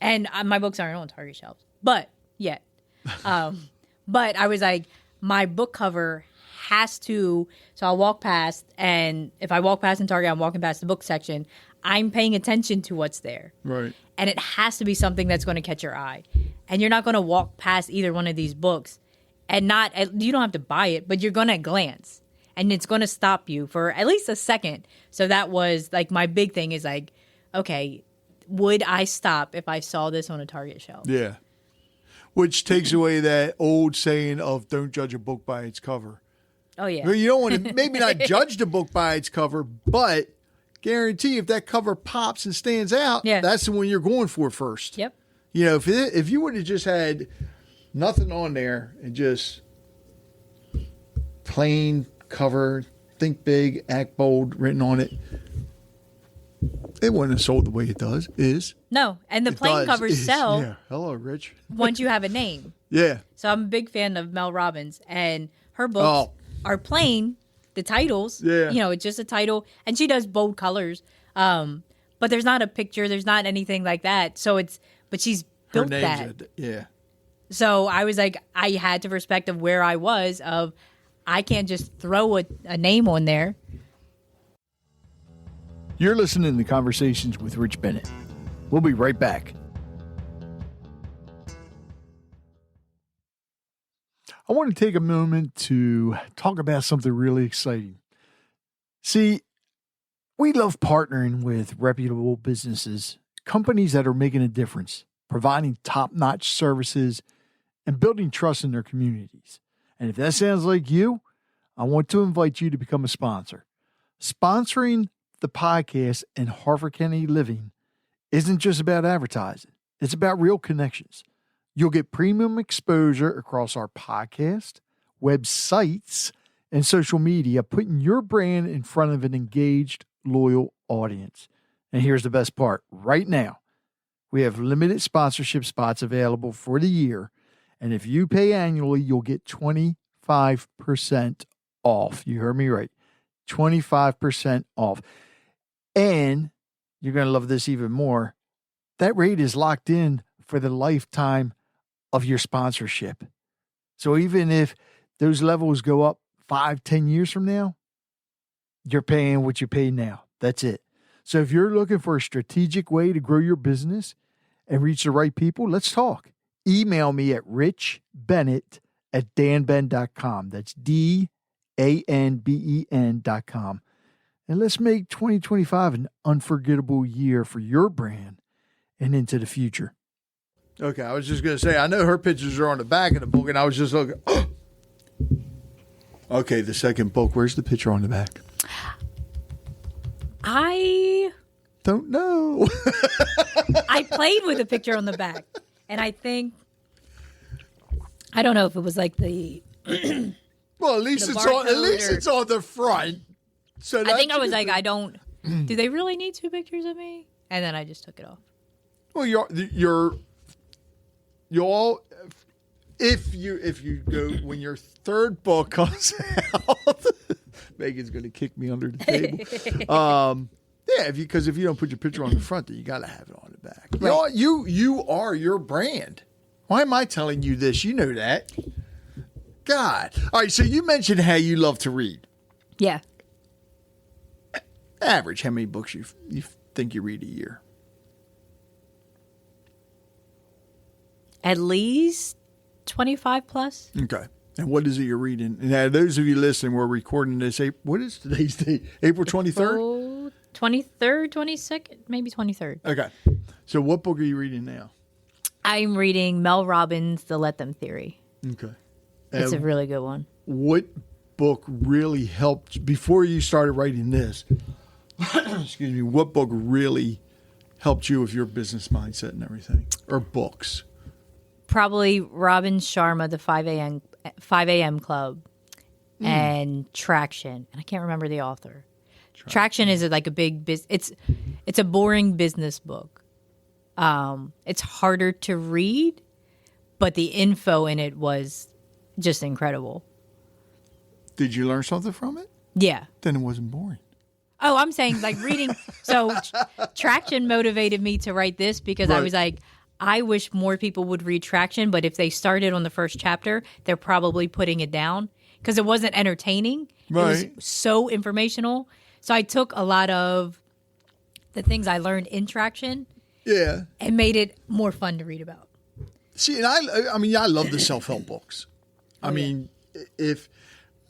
And my books aren't on Target shelves, but yet. But I was like, my book cover has to, so I'll walk past, and if I walk past in Target, I'm walking past the book section, I'm paying attention to what's there. Right. And it has to be something that's going to catch your eye. And you're not going to walk past either one of these books and you don't have to buy it, but you're going to glance. And it's going to stop you for at least a second. So that was like my big thing is like, okay, would I stop if I saw this on a Target shelf? Yeah. Which takes away that old saying of don't judge a book by its cover. Oh, yeah. You don't want to maybe not judge the book by its cover, but guarantee if that cover pops and stands out, that's the one you're going for first. Yep. You know, if you would have just had nothing on there and just plain cover, think big, act bold written on it, it wouldn't have sold the way it is. No, and the plain covers sell. Yeah. Hello, Rich. Once you have a name. Yeah. So I'm a big fan of Mel Robbins, and her books are plain. The titles, it's just a title, and she does bold colors. But there's not a picture, there's not anything like that. So but she's built that. Yeah. So I was like, I had to respect of where I was. Of I can't just throw a name on there. You're listening to Conversations with Rich Bennett. We'll be right back. I want to take a moment to talk about something really exciting. See, we love partnering with reputable businesses, companies that are making a difference, providing top-notch services, and building trust in their communities. And if that sounds like you, I want to invite you to become a sponsor. Sponsoring the podcast and Harford County Living isn't just about advertising. It's about real connections. You'll get premium exposure across our podcast, websites, and social media, putting your brand in front of an engaged, loyal audience. And here's the best part. Right now, we have limited sponsorship spots available for the year. And if you pay annually, you'll get 25% off. You heard me right. 25% off. And you're going to love this even more. That rate is locked in for the lifetime of your sponsorship. So even if those levels go up 5-10 years from now, you're paying what you pay now. That's it. So if you're looking for a strategic way to grow your business and reach the right people, let's talk. Email me at richbennett@danben.com. That's DANBEN.com. And let's make 2025 an unforgettable year for your brand and into the future. Okay, I was just going to say, I know her pictures are on the back of the book, and I was just looking. Oh. Okay, the second book. Where's the picture on the back? I don't know. I played with a picture on the back, and I don't know if it was like the. Well, at least it's on the front. So I think I was like, do they really need two pictures of me? And then I just took it off. Well, if you go when your third book comes out, Megan's going to kick me under the table. Because if you don't put your picture on the front, then you got to have it on the back. Right. You are your brand. Why am I telling you this? You know that. God. All right. So you mentioned how you love to read. Yeah. Average, how many books you think you read a year? At least 25 plus. Okay. And what is it you're reading? Now, those of you listening, we're recording this. What is today's date? April 23rd? Oh, 23rd, 22nd, maybe 23rd. Okay. So what book are you reading now? I'm reading Mel Robbins' The Let Them Theory. Okay. It's a really good one. What book really helped before you started writing this? Excuse me. What book really helped you with your business mindset and everything, or books? Probably Robin Sharma, the 5 a.m. Club, and Traction. And I can't remember the author. Traction is like a big business. It's a boring business book. It's harder to read, but the info in it was just incredible. Did you learn something from it? Yeah. Then it wasn't boring. Oh, I'm saying like reading. So Traction motivated me to write this because I was like, I wish more people would read Traction, but if they started on the first chapter, they're probably putting it down because it wasn't entertaining. Right. It was so informational. So I took a lot of the things I learned in Traction and made it more fun to read about. See, and I mean, I love the self-help books. I mean, if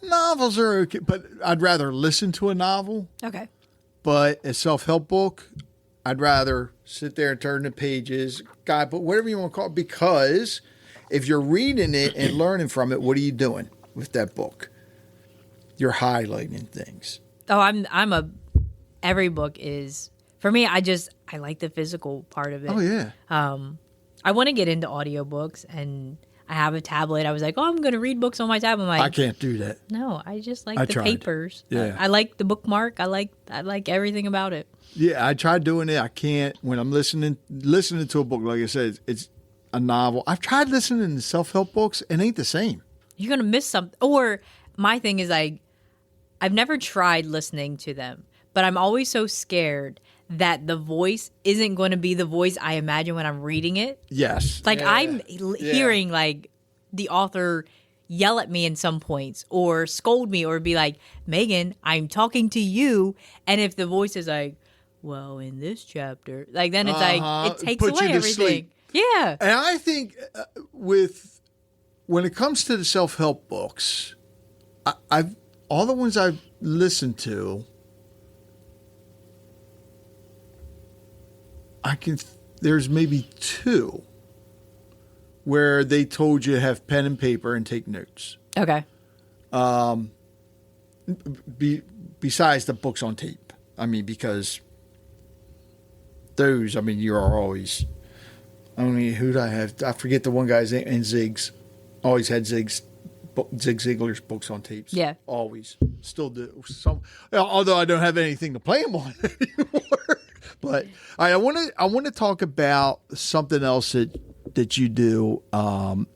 novels are okay, but I'd rather listen to a novel. Okay. But a self-help book, I'd rather sit there and turn the pages, but whatever you want to call it, because if you're reading it and learning from it, what are you doing with that book? You're highlighting things. Oh, every book is, for me, I like the physical part of it. Oh, yeah. I want to get into audiobooks, and I have a tablet. I was like, I'm going to read books on my tablet. I'm like, I can't do that. No, I just like the papers. Yeah. I like the bookmark. I like everything about it. Yeah, I tried doing it. I can't. When I'm listening to a book, like I said, it's a novel. I've tried listening to self-help books, and it ain't the same. You're going to miss something. Or my thing is I've never tried listening to them, but I'm always so scared that the voice isn't going to be the voice I imagine when I'm reading it. Yes. Like I'm hearing like the author yell at me in some points or scold me or be like, Megan, I'm talking to you. And if the voice is like, well, in this chapter, like then it's like, it takes Put away you to everything. sleep. Yeah. And I think when it comes to the self-help books, all the ones I've listened to, there's maybe two where they told you to have pen and paper and take notes. Okay. Besides the books on tape. I mean, because those, I mean, you are always, I mean, who'd I have? I forget the one guy's name, and Zig's. Always had Zig Ziglar's books on tapes. Yeah. Always. Still do. Although I don't have anything to play them on anymore. But I want to talk about something else that you do,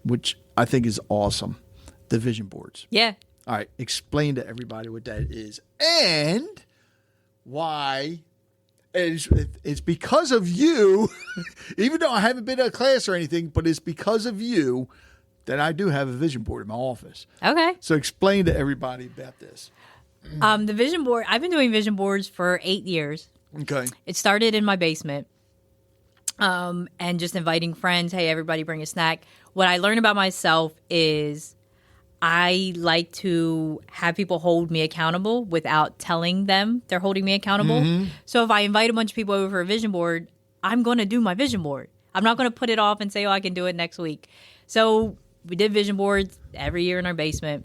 which I think is awesome. The vision boards. Yeah. All right. Explain to everybody what that is and why. It's because of you, even though I haven't been to a class or anything, but it's because of you that I do have a vision board in my office. Okay. So explain to everybody about this. The vision board, I've been doing vision boards for 8 years. Okay. It started in my basement and just inviting friends. Hey, everybody bring a snack. What I learned about myself is I like to have people hold me accountable without telling them they're holding me accountable. Mm-hmm. So if I invite a bunch of people over for a vision board, I'm going to do my vision board. I'm not going to put it off and say, I can do it next week. So we did vision boards every year in our basement.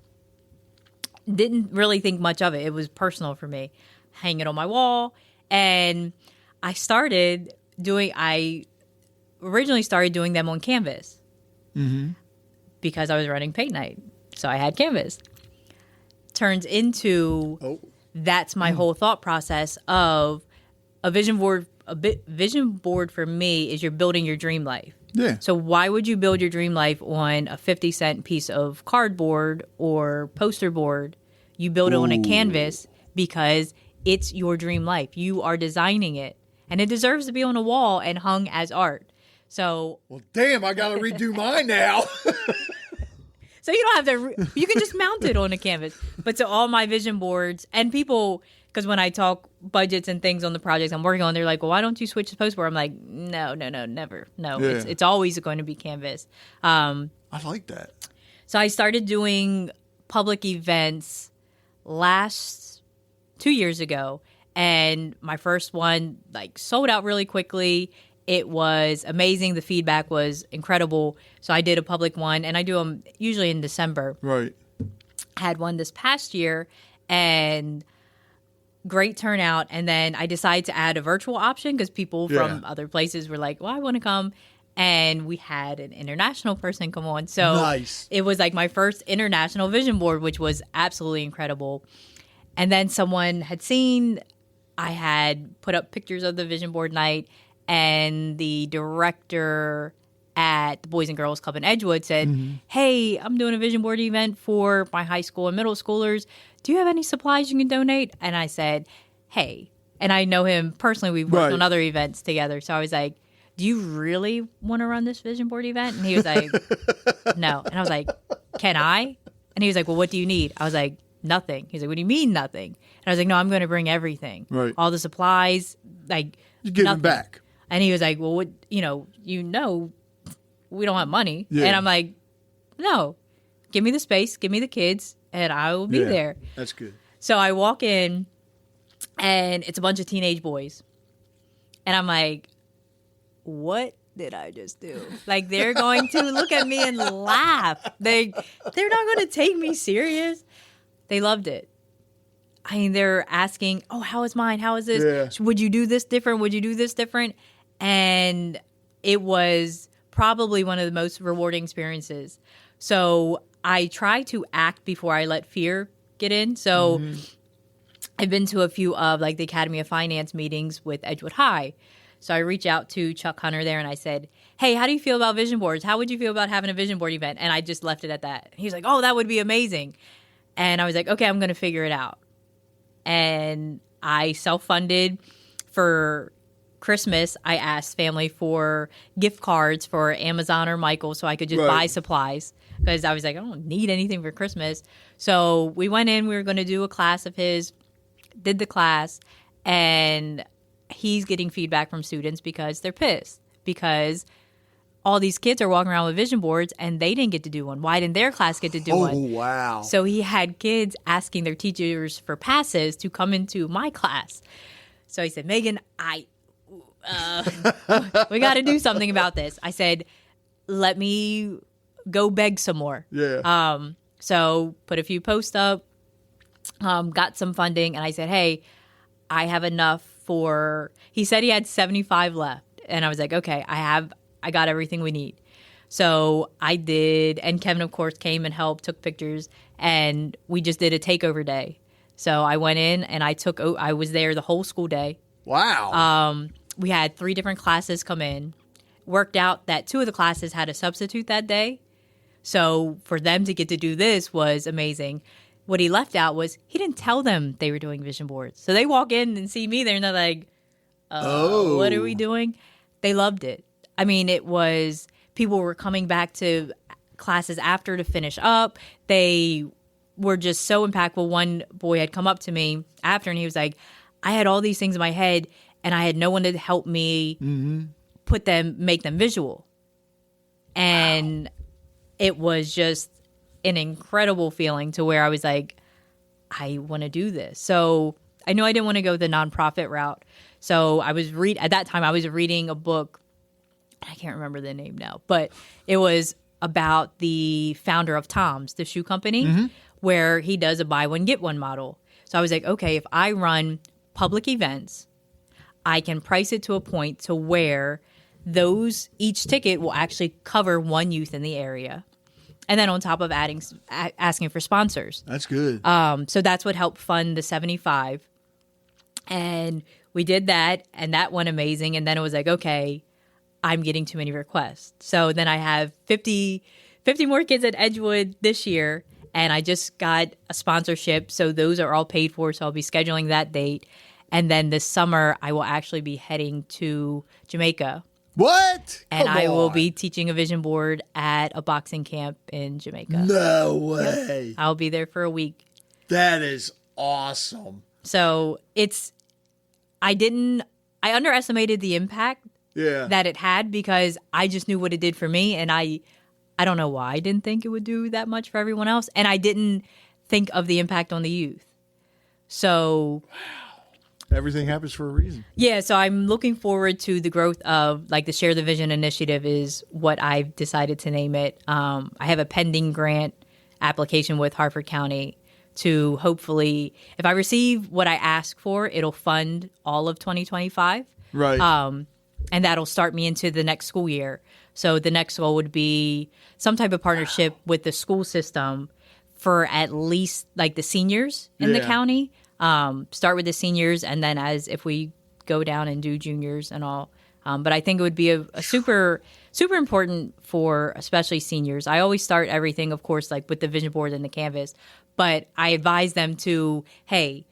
Didn't really think much of it. It was personal for me. Hang it on my wall. And I originally started doing them on Canvas because I was running paint night. So I had Canvas. Turns into that's my whole thought process of a vision board. Vision board for me is you're building your dream life. Yeah. So why would you build your dream life on a 50-cent piece of cardboard or poster board? You build it on a canvas because it's your dream life. You are designing it. And it deserves to be on a wall and hung as art. So, well, damn, I got to redo mine now. So you don't have to, you can just mount it on a canvas. But to all my vision boards and people, because when I talk budgets and things on the projects I'm working on, they're like, well, why don't you switch to post board? I'm like, no, never. No, yeah. It's always going to be canvas. I like that. So I started doing public events last 2 years ago. And my first one sold out really quickly. It was amazing. The feedback was incredible. So I did a public one, and I do them usually in December. Right. I had one this past year, and great turnout. And then I decided to add a virtual option because people from other places were like, well, I want to come. And we had an international person come on. So nice. It was like my first international vision board, which was absolutely incredible. And then someone had seen I had put up pictures of the vision board night, and the director at the Boys and Girls Club in Edgewood said, hey, I'm doing a vision board event for my high school and middle schoolers. Do you have any supplies you can donate? And I said, hey, and I know him personally. We've worked on other events together. So I was like, do you really want to run this vision board event? And he was like, no. And I was like, can I? And he was like, well, what do you need? I was like, nothing. He's like, what do you mean nothing? And I was like, no, I'm going to bring everything. Right. All the supplies, like you give them back. And he was like, well, what, we don't have money. Yeah. And I'm like, no, give me the space, give me the kids, and I will be there. That's good. So I walk in, and it's a bunch of teenage boys. And I'm like, what did I just do? Like, they're going to look at me and laugh. They're not going to take me serious. They loved it. I mean, they're asking, oh, how is mine? How is this? Yeah. Would you do this different? Would you do this different? And it was probably one of the most rewarding experiences. So I try to act before I let fear get in. So I've been to a few of like the Academy of Finance meetings with Edgewood High. So I reached out to Chuck Hunter there and I said, hey, how do you feel about vision boards? How would you feel about having a vision board event? And I just left it at that. He was like, oh, that would be amazing. And I was like, okay, I'm going to figure it out. And I self-funded. For Christmas, I asked family for gift cards for Amazon or Michael so I could just buy supplies because I was like, I don't need anything for Christmas. So we went in, we were going to do a class of his, did the class, and he's getting feedback from students because they're pissed because all these kids are walking around with vision boards and they didn't get to do one. Why didn't their class get to do one? Oh, wow. So he had kids asking their teachers for passes to come into my class. So he said, Megan, we got to do something about this. I said, let me go beg some more. Yeah. So put a few posts up, got some funding, and I said, hey, I have enough for, he said he had 75 left. And I was like, okay, I got everything we need. So I did, and Kevin, of course, came and helped, took pictures, and we just did a takeover day. So I went in and I was there the whole school day. Wow. We had 3 different classes come in. Worked out that 2 of the classes had a substitute that day. So for them to get to do this was amazing. What he left out was he didn't tell them they were doing vision boards. So they walk in and see me there and they're like, what are we doing? They loved it. I mean, it was, people were coming back to classes after to finish up. They were just so impactful. One boy had come up to me after and he was like, I had all these things in my head and I had no one to help me make them visual. And it was just an incredible feeling to where I was like, I want to do this. So I knew I didn't want to go the nonprofit route. So at that time I was reading a book. I can't remember the name now, but it was about the founder of Tom's, the shoe company, where he does a buy one, get one model. So I was like, okay, if I run public events, I can price it to a point to where each ticket will actually cover one youth in the area. And then on top of asking for sponsors. That's good. So that's what helped fund the 75. And we did that, and that went amazing. And then it was like, okay, I'm getting too many requests. So then I have 50 more kids at Edgewood this year, and I just got a sponsorship. So those are all paid for, so I'll be scheduling that date. And then this summer, I will actually be heading to Jamaica. What? And Come I will on. be teaching a vision board at a boxing camp in Jamaica. No way. Yep. I'll be there for a week. That is awesome. So I underestimated the impact that it had because I just knew what it did for me. And I don't know why I didn't think it would do that much for everyone else. And I didn't think of the impact on the youth. So everything happens for a reason. Yeah, so I'm looking forward to the growth of like the Share the Vision initiative is what I've decided to name it. I have a pending grant application with Harford County to hopefully, if I receive what I ask for, it'll fund all of 2025. Right. And that'll start me into the next school year. So the next goal would be some type of partnership with the school system for at least like the seniors in the county. Start with the seniors, and then if we go down and do juniors and all. But I think it would be a super, super important for especially seniors. I always start everything, of course, like with the vision board and the canvas. But I advise them to, hey,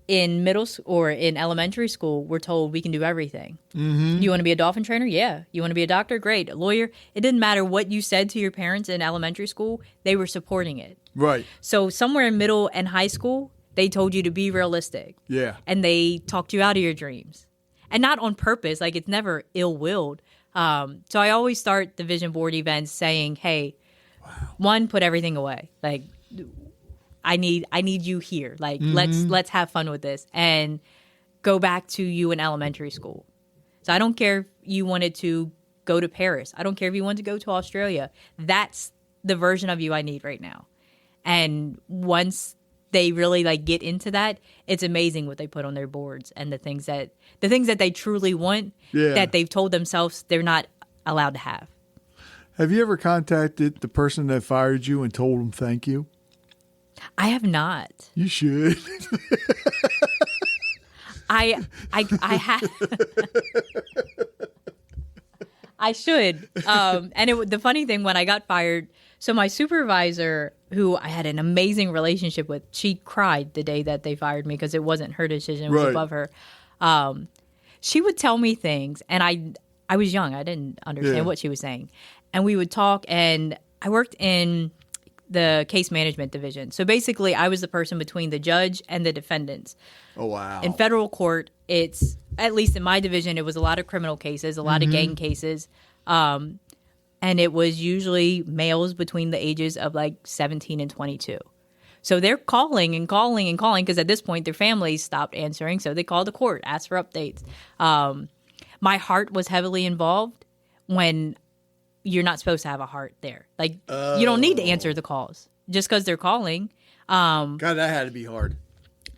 in middle or in elementary school, we're told we can do everything. Mm-hmm. You want to be a dolphin trainer? Yeah. You want to be a doctor? Great. A lawyer? It didn't matter what you said to your parents in elementary school. They were supporting it. Right. So somewhere in middle and high school, they told you to be realistic. Yeah. And they talked you out of your dreams. And not on purpose. Like, it's never ill-willed. So I always start the vision board events saying, hey, one, put everything away. Like, I need you here. Like, let's have fun with this and go back to you in elementary school. So I don't care if you wanted to go to Paris. I don't care if you wanted to go to Australia. That's the version of you I need right now. And once they really like get into that, it's amazing what they put on their boards and the things that they truly want that they've told themselves they're not allowed to have. Have you ever contacted the person that fired you and told them thank you? I have not. You should. I have. I should. And the funny thing, when I got fired, so my supervisor, who I had an amazing relationship with, she cried the day that they fired me because it wasn't her decision; it was above her. She would tell me things, and I was young; I didn't understand what she was saying, and we would talk. And I worked in the case management division. So basically, I was the person between the judge and the defendants. Oh, wow. In federal court, it's, at least in my division, it was a lot of criminal cases, a lot of gang cases. And it was usually males between the ages of like 17 and 22. So they're calling and calling and calling because at this point, their families stopped answering. So they called the court, asked for updates. My heart was heavily involved when you're not supposed to have a heart there. Like, you don't need to answer the calls just because they're calling. God, that had to be hard.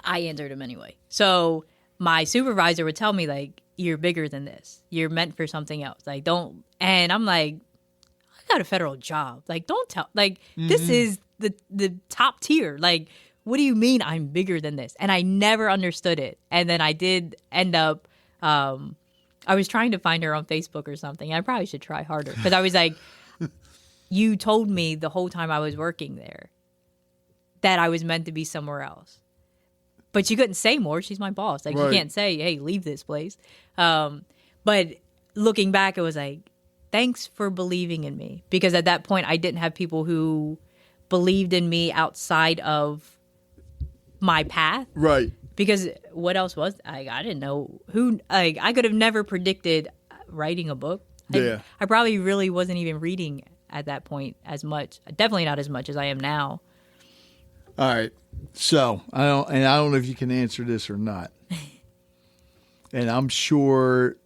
I answered them anyway. So my supervisor would tell me, like, you're bigger than this. You're meant for something else. Like, don't. And I'm like, I got a federal job. Like, don't tell. Like, this is the top tier. Like, what do you mean I'm bigger than this? And I never understood it. And then I did end up I was trying to find her on Facebook or something. I probably should try harder because I was like, you told me the whole time I was working there that I was meant to be somewhere else. But you couldn't say more. She's my boss. Like, you can't say, hey, leave this place. But looking back, it was like, thanks for believing in me. Because at that point, I didn't have people who believed in me outside of my path. Right. Because what else was I didn't know who I could have never predicted writing a book. Yeah. I probably really wasn't even reading at that point as much. Definitely not as much as I am now. All right. So I don't know if you can answer this or not. And I'm sure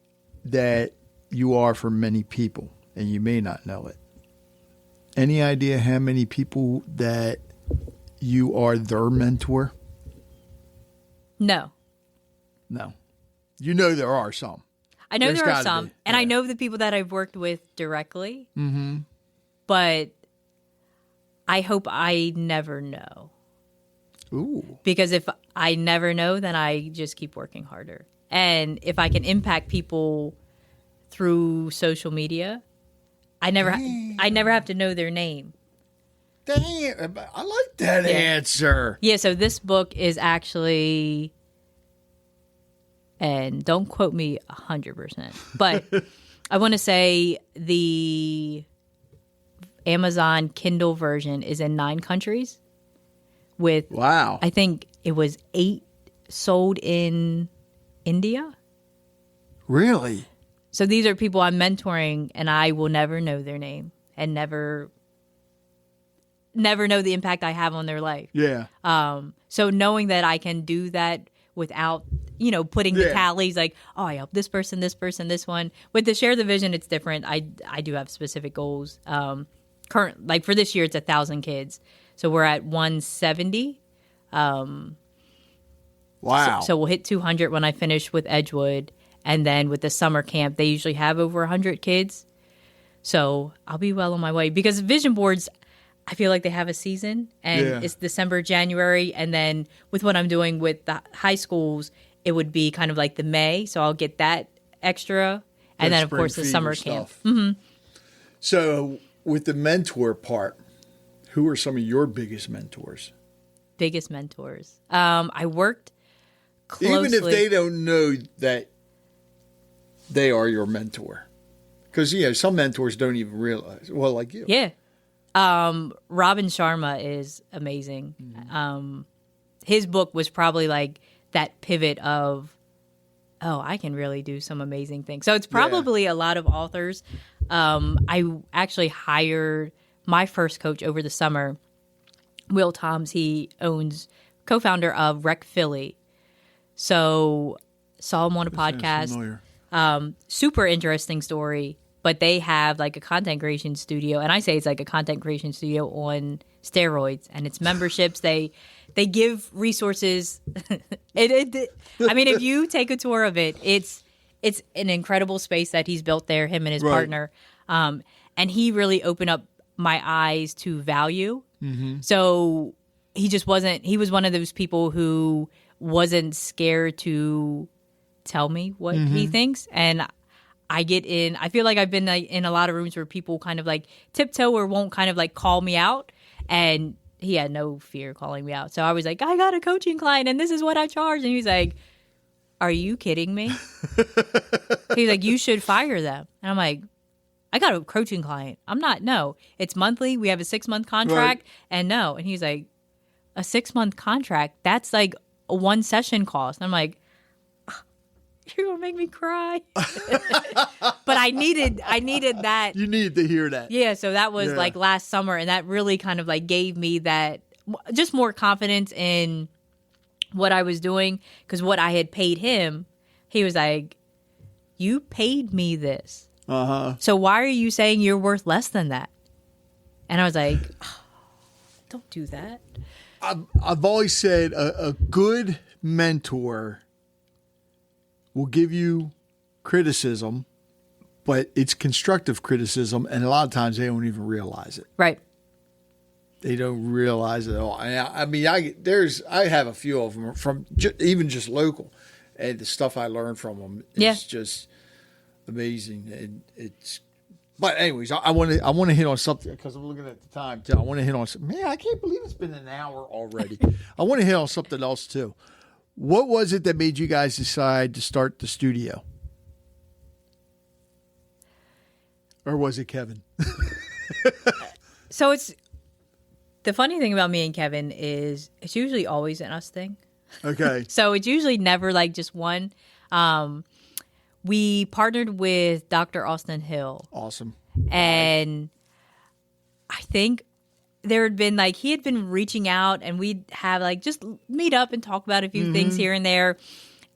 that you are for many people, and you may not know it. Any idea how many people that you are their mentor? No. You know there are some. I know there are some. Be. And I know the people that I've worked with directly. Mm-hmm. But I hope I never know. Ooh. Because if I never know, then I just keep working harder. And if I can impact people through social media, I never have to know their name. Dang, I like that answer. Yeah, so this book is actually, and don't quote me 100%, but I want to say the Amazon Kindle version is in 9 countries with, wow, I think it was 8 sold in India. Really? So these are people I'm mentoring, and I will never know their name and never know the impact I have on their life. Yeah. So knowing that I can do that without, putting the tallies like, oh, I helped this person, this one. With the Share the Vision, it's different. I do have specific goals. current, like for this year, it's 1,000 kids. So we're at 170. Wow. So we'll hit 200 when I finish with Edgewood. And then with the summer camp, they usually have over 100 kids. So I'll be well on my way. Because vision boards, I feel like they have a season. And it's December, January. And then with what I'm doing with the high schools, it would be kind of like the May. So I'll get that extra. And then, of course, the summer camp. Mm-hmm. So with the mentor part, who are some of your biggest mentors? Biggest mentors. I worked closely. Even if they don't know that they are your mentor. Because, some mentors don't even realize. Well, like you. Yeah. Robin Sharma is amazing. Mm-hmm. His book was probably like that pivot of, I can really do some amazing things. So it's probably a lot of authors. I actually hired my first coach over the summer, Will Toms. He co-founder of Rec Philly. So saw him on a podcast. Super interesting story. But they have like a content creation studio, and I say it's like a content creation studio on steroids, and it's memberships. They give resources. I mean, if you take a tour of it, it's an incredible space that he's built there, him and his partner. And he really opened up my eyes to value. Mm-hmm. So he was one of those people who wasn't scared to tell me what he thinks. And I feel like I've been in a lot of rooms where people kind of like tiptoe or won't kind of like call me out. And he had no fear calling me out. So I was like, I got a coaching client and this is what I charge. And he was like, are you kidding me? He's like, you should fire them. And I'm like, I got a coaching client. I'm not, no. It's monthly. We have a 6-month contract. Right. And no. And he's like, a 6-month contract? That's like a 1 session cost. And I'm like, you're going to make me cry. But I needed that. You needed to hear that. Yeah. So that was like last summer. And that really kind of like gave me that just more confidence in what I was doing. Because what I had paid him, he was like, you paid me this. Uh-huh. So why are you saying you're worth less than that? And I was like, don't do that. I've always said a good mentor will give you criticism, but it's constructive criticism, and a lot of times they don't even realize it. Right. They don't realize it at all. I mean, I have a few of them from even just local, and the stuff I learned from them is just amazing. But anyways, I want to hit on something because I'm looking at the time too. I want to hit on something. Man, I can't believe it's been an hour already. I want to hit on something else too. What was it that made you guys decide to start the studio? Or was it Kevin? So it's the funny thing about me and Kevin is it's usually always an us thing. Okay. So it's usually never like just one. We partnered with Dr. Austin Hill. Awesome. And I think there had been like, he had been reaching out and we'd have like just meet up and talk about a few things here and there.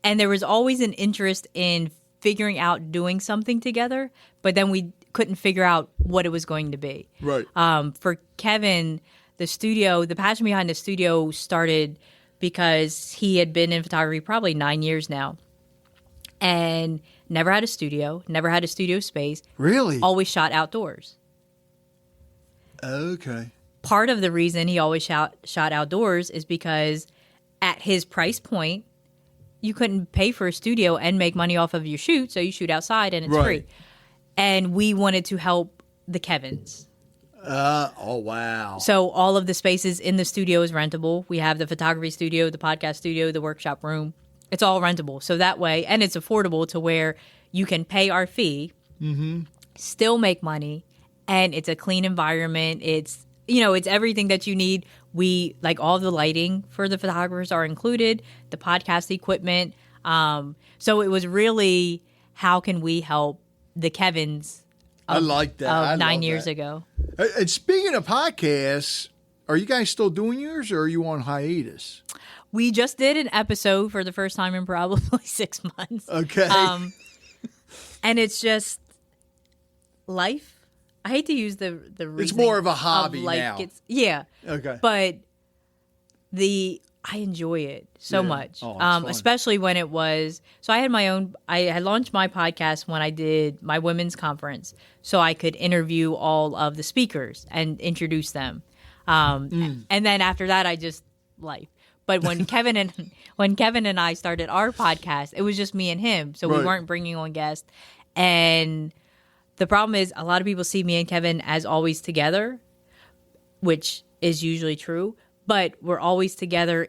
And there was always an interest in figuring out doing something together, but then we couldn't figure out what it was going to be. Right. For Kevin, the passion behind the studio started because he had been in photography probably 9 years now and never had a studio space. Really? Always shot outdoors. Okay. Part of the reason he always shot outdoors is because at his price point, you couldn't pay for a studio and make money off of your shoot, so you shoot outside and it's free. And we wanted to help the Kevins. Oh, wow. So all of the spaces in the studio is rentable. We have the photography studio, the podcast studio, the workshop room. It's all rentable. So that way, and it's affordable to where you can pay our fee, still make money, and it's a clean environment. It's everything that you need. We like all the lighting for the photographers are included, the podcast equipment. So it was really, how can we help the Kevins? I like that. Of 9 years ago. And speaking of podcasts, are you guys still doing yours or are you on hiatus? We just did an episode for the first time in probably 6 months. Okay. And it's just life. I hate to use the It's more of a hobby like now. Yeah. Okay. But I enjoy it so much. Oh, it's fun. Especially when it was, so I had launched my podcast when I did my women's conference, so I could interview all of the speakers and introduce them. And then after that, I just life. But when Kevin and I started our podcast, it was just me and him. So we weren't bringing on guests. And the problem is a lot of people see me and Kevin as always together, which is usually true, but we're always together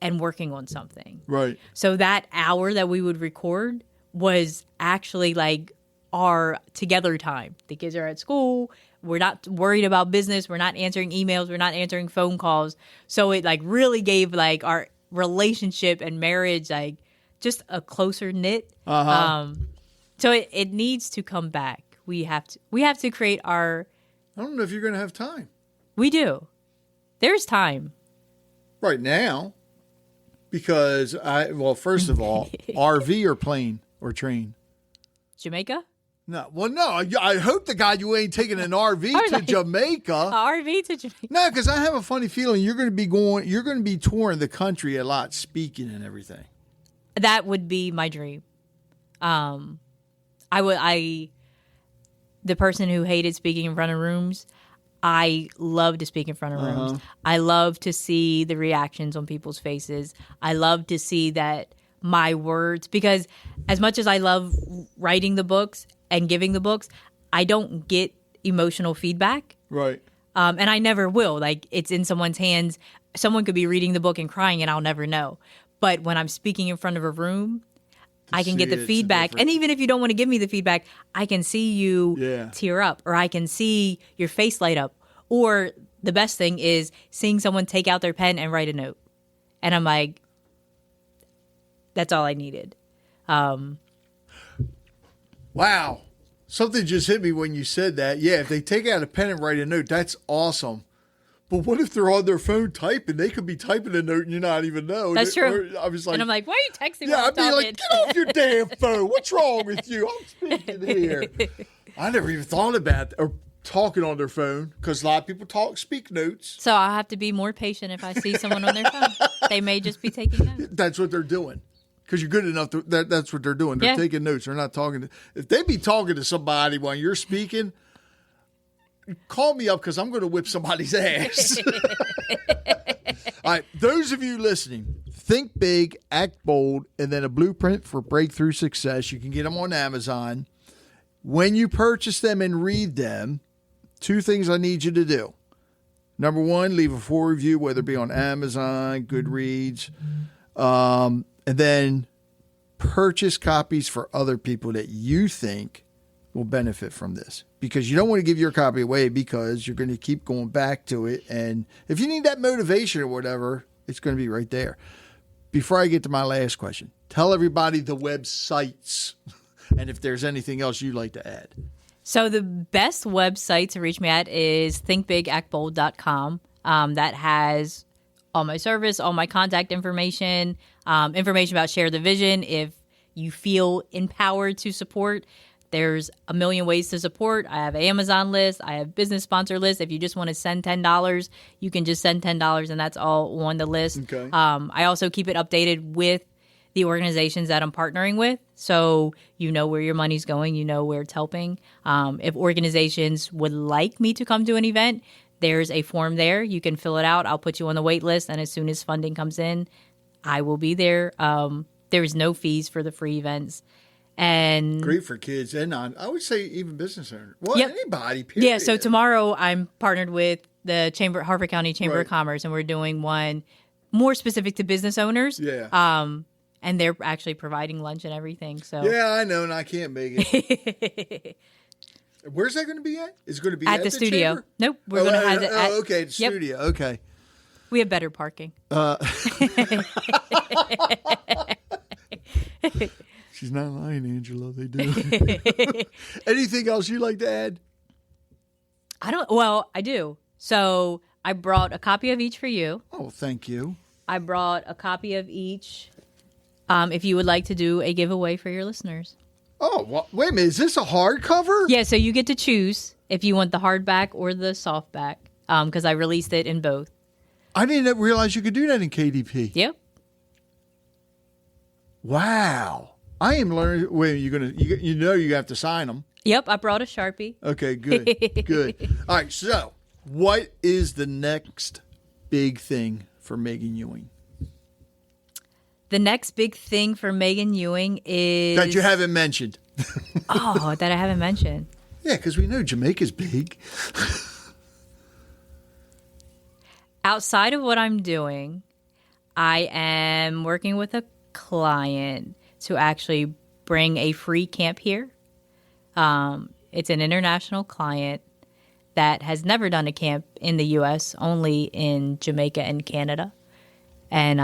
and working on something. Right. So that hour that we would record was actually like our together time. The kids are at school. We're not worried about business. We're not answering emails. We're not answering phone calls. So it like really gave like our relationship and marriage like just a closer knit. So it needs to come back. We have to create our. I don't know if you're going to have time. We do. There's time. Right now. Because first of all, RV or plane or train? Jamaica? No. Well, no. I hope to God you ain't taking an RV to Jamaica. RV to Jamaica. No, because I have a funny feeling you're going to be touring the country a lot, speaking and everything. That would be my dream. The person who hated speaking in front of rooms, I love to speak in front of rooms. I love to see the reactions on people's faces. I love to see that my words, because as much as I love writing the books and giving the books, I don't get emotional feedback. Right. And I never will. Like, it's in someone's hands. Someone could be reading the book and crying and I'll never know. But when I'm speaking in front of a room, I can get the feedback. And even if you don't want to give me the feedback, I can see you tear up, or I can see your face light up. Or the best thing is seeing someone take out their pen and write a note. And I'm like, that's all I needed. Wow. Something just hit me when you said that. Yeah, if they take out a pen and write a note, that's awesome. But what if they're on their phone typing? They could be typing a note and you not even know. That's true. I was like, and I'm like, why are you texting me? Yeah, I'd be like, get off your damn phone. What's wrong with you? I'm speaking here. I never even thought about or talking on their phone, because a lot of people speak notes. So I'll have to be more patient if I see someone on their phone. They may just be taking notes. That's what they're doing. Because you're good enough that's what they're doing. They're taking notes. They're not talking. If they be talking to somebody while you're speaking, call me up, because I'm going to whip somebody's ass. All right. Those of you listening, think big, act bold, and then a blueprint for breakthrough success. You can get them on Amazon. When you purchase them and read them, 2 things I need you to do. Number 1, leave a full review, whether it be on Amazon, Goodreads, and then purchase copies for other people that you think will benefit from this, because you don't want to give your copy away, because you're going to keep going back to it. And if you need that motivation or whatever, it's going to be right there. Before I get to my last question, tell everybody the websites and if there's anything else you'd like to add. So the best website to reach me at is thinkbigactbold.com. That has all my service, all my contact information, information about Share the Vision. If you feel empowered to support, there's a million ways to support. I have an Amazon list. I have business sponsor list. If you just want to send $10, you can just send $10, and that's all on the list. Okay. I also keep it updated with the organizations that I'm partnering with, so you know where your money's going, you know where it's helping. If organizations would like me to come to an event, there's a form there. You can fill it out. I'll put you on the wait list, and as soon as funding comes in, I will be there. There's no fees for the free events. And great for kids and I would say even business owners. Well, anybody, period. Yeah, so tomorrow I'm partnered with the Harford County Chamber of Commerce, and we're doing one more specific to business owners. Yeah. And they're actually providing lunch and everything. So yeah, I know, and I can't make it. Where's that going to be at? Is it going to be at the studio? Chamber? Nope, we're going to have it at. Okay, the studio. Okay. We have better parking. She's not lying, Angela. They do. Anything else you'd like to add? I do. So I brought a copy of each for you. Oh, thank you. I brought a copy of each if you would like to do a giveaway for your listeners. Oh, well, wait a minute. Is this a hardcover? Yeah, so you get to choose. if you want the hardback or the softback, because I released it in both. I didn't realize you could do that in KDP. Yep. Wow. I am learning. Wait, you have to sign them. Yep, I brought a Sharpie. Okay, good. Good. All right, so what is the next big thing for Megan Ewing? The next big thing for Megan Ewing is... That you haven't mentioned. that I haven't mentioned. Yeah, because we know Jamaica's big. Outside of what I'm doing, I am working with a client to actually bring a free camp here. It's an international client that has never done a camp in the U.S., only in Jamaica and Canada. And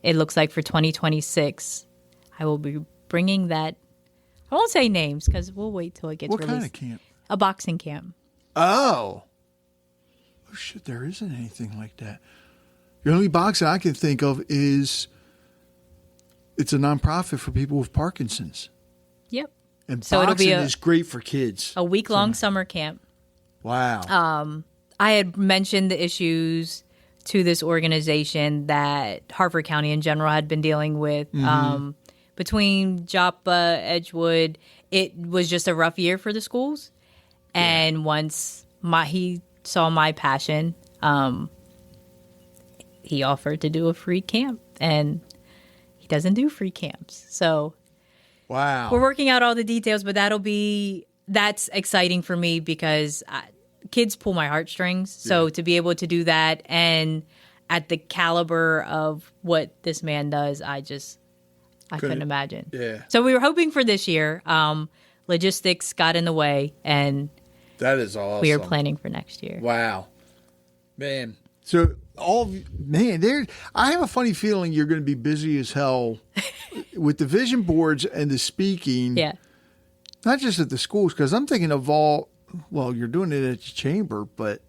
it looks like for 2026, I will be bringing that. I won't say names because we'll wait till it gets released. What kind of camp? A boxing camp. Oh, shit, there isn't anything like that. The only boxing I can think of is it's a nonprofit for people with Parkinson's. Yep. And so boxing is great for kids. A week-long summer camp. Wow. I had mentioned the issues to this organization that Harford County in general had been dealing with. Between Joppa, Edgewood, it was just a rough year for the schools. And once he saw my passion, he offered to do a free camp. And he doesn't do free camps. So wow, we're working out all the details, but that's exciting for me because kids pull my heartstrings. So to be able to do that and at the caliber of what this man does, I couldn't imagine. Yeah. So we were hoping for this year. Logistics got in the way, and that is awesome. We are planning for next year. Wow, man. So I have a funny feeling you're going to be busy as hell with the vision boards and the speaking. Yeah. Not just at the schools, because I'm thinking of you're doing it at the chamber, but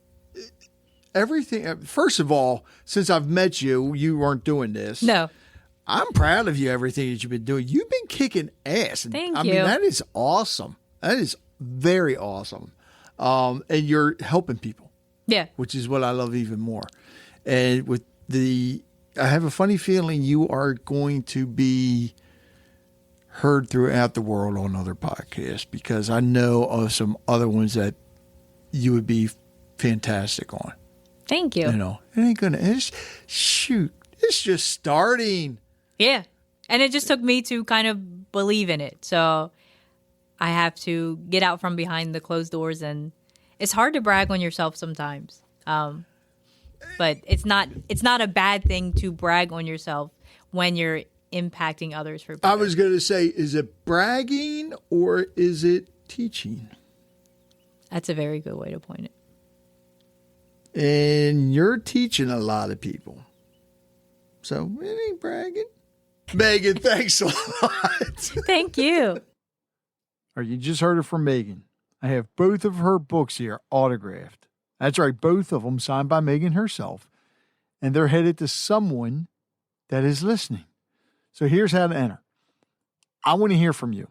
everything. First of all, since I've met you, you weren't doing this. No. I'm proud of you, everything that you've been doing. You've been kicking ass. Thank you. I mean, that is awesome. That is very awesome. And you're helping people. Yeah. Which is what I love even more. And I have a funny feeling you are going to be heard throughout the world on other podcasts, because I know of some other ones that you would be fantastic on. Thank you. It ain't gonna. It's just starting. Yeah. And it just took me to kind of believe in it. So I have to get out from behind the closed doors, and it's hard to brag on yourself sometimes. But it's not a bad thing to brag on yourself when you're impacting others for better. I was going to say, is it bragging or is it teaching? That's a very good way to point it. And you're teaching a lot of people. So it ain't bragging. Megan, thanks a lot. Thank you. All right, you just heard it from Megan. I have both of her books here autographed. That's right, both of them signed by Megan herself. And they're headed to someone that is listening. So here's how to enter. I want to hear from you.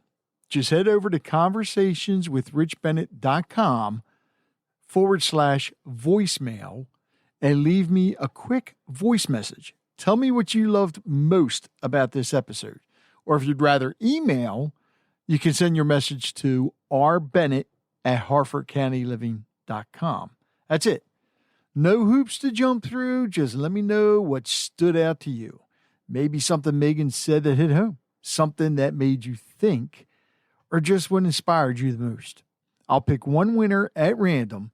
Just head over to conversationswithrichbennett.com/voicemail and leave me a quick voice message. Tell me what you loved most about this episode. Or if you'd rather email, you can send your message to rbennett@harfordcountyliving.com. That's it. No hoops to jump through. Just let me know what stood out to you. Maybe something Megan said that hit home, something that made you think, or just what inspired you the most. I'll pick one winner at random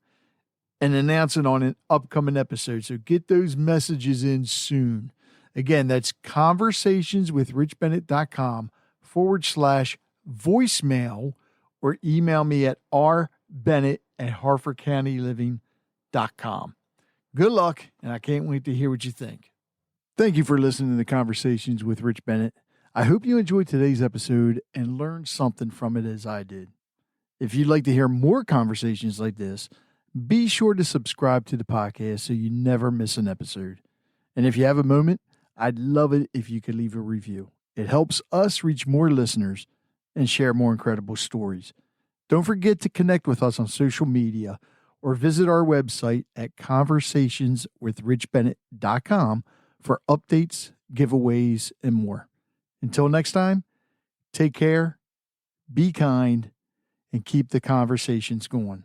and announce it on an upcoming episode. So get those messages in soon. Again, that's conversationswithrichbennett.com/voicemail, or email me at rbennett@harfordcountyliving.com. Good luck, and I can't wait to hear what you think. Thank you for listening to Conversations with Rich Bennett. I hope you enjoyed today's episode and learned something from it as I did. If you'd like to hear more conversations like this, be sure to subscribe to the podcast so you never miss an episode. And if you have a moment, I'd love it if you could leave a review. It helps us reach more listeners and share more incredible stories. Don't forget to connect with us on social media or visit our website at conversationswithrichbennett.com for updates, giveaways, and more. Until next time, take care, be kind, and keep the conversations going.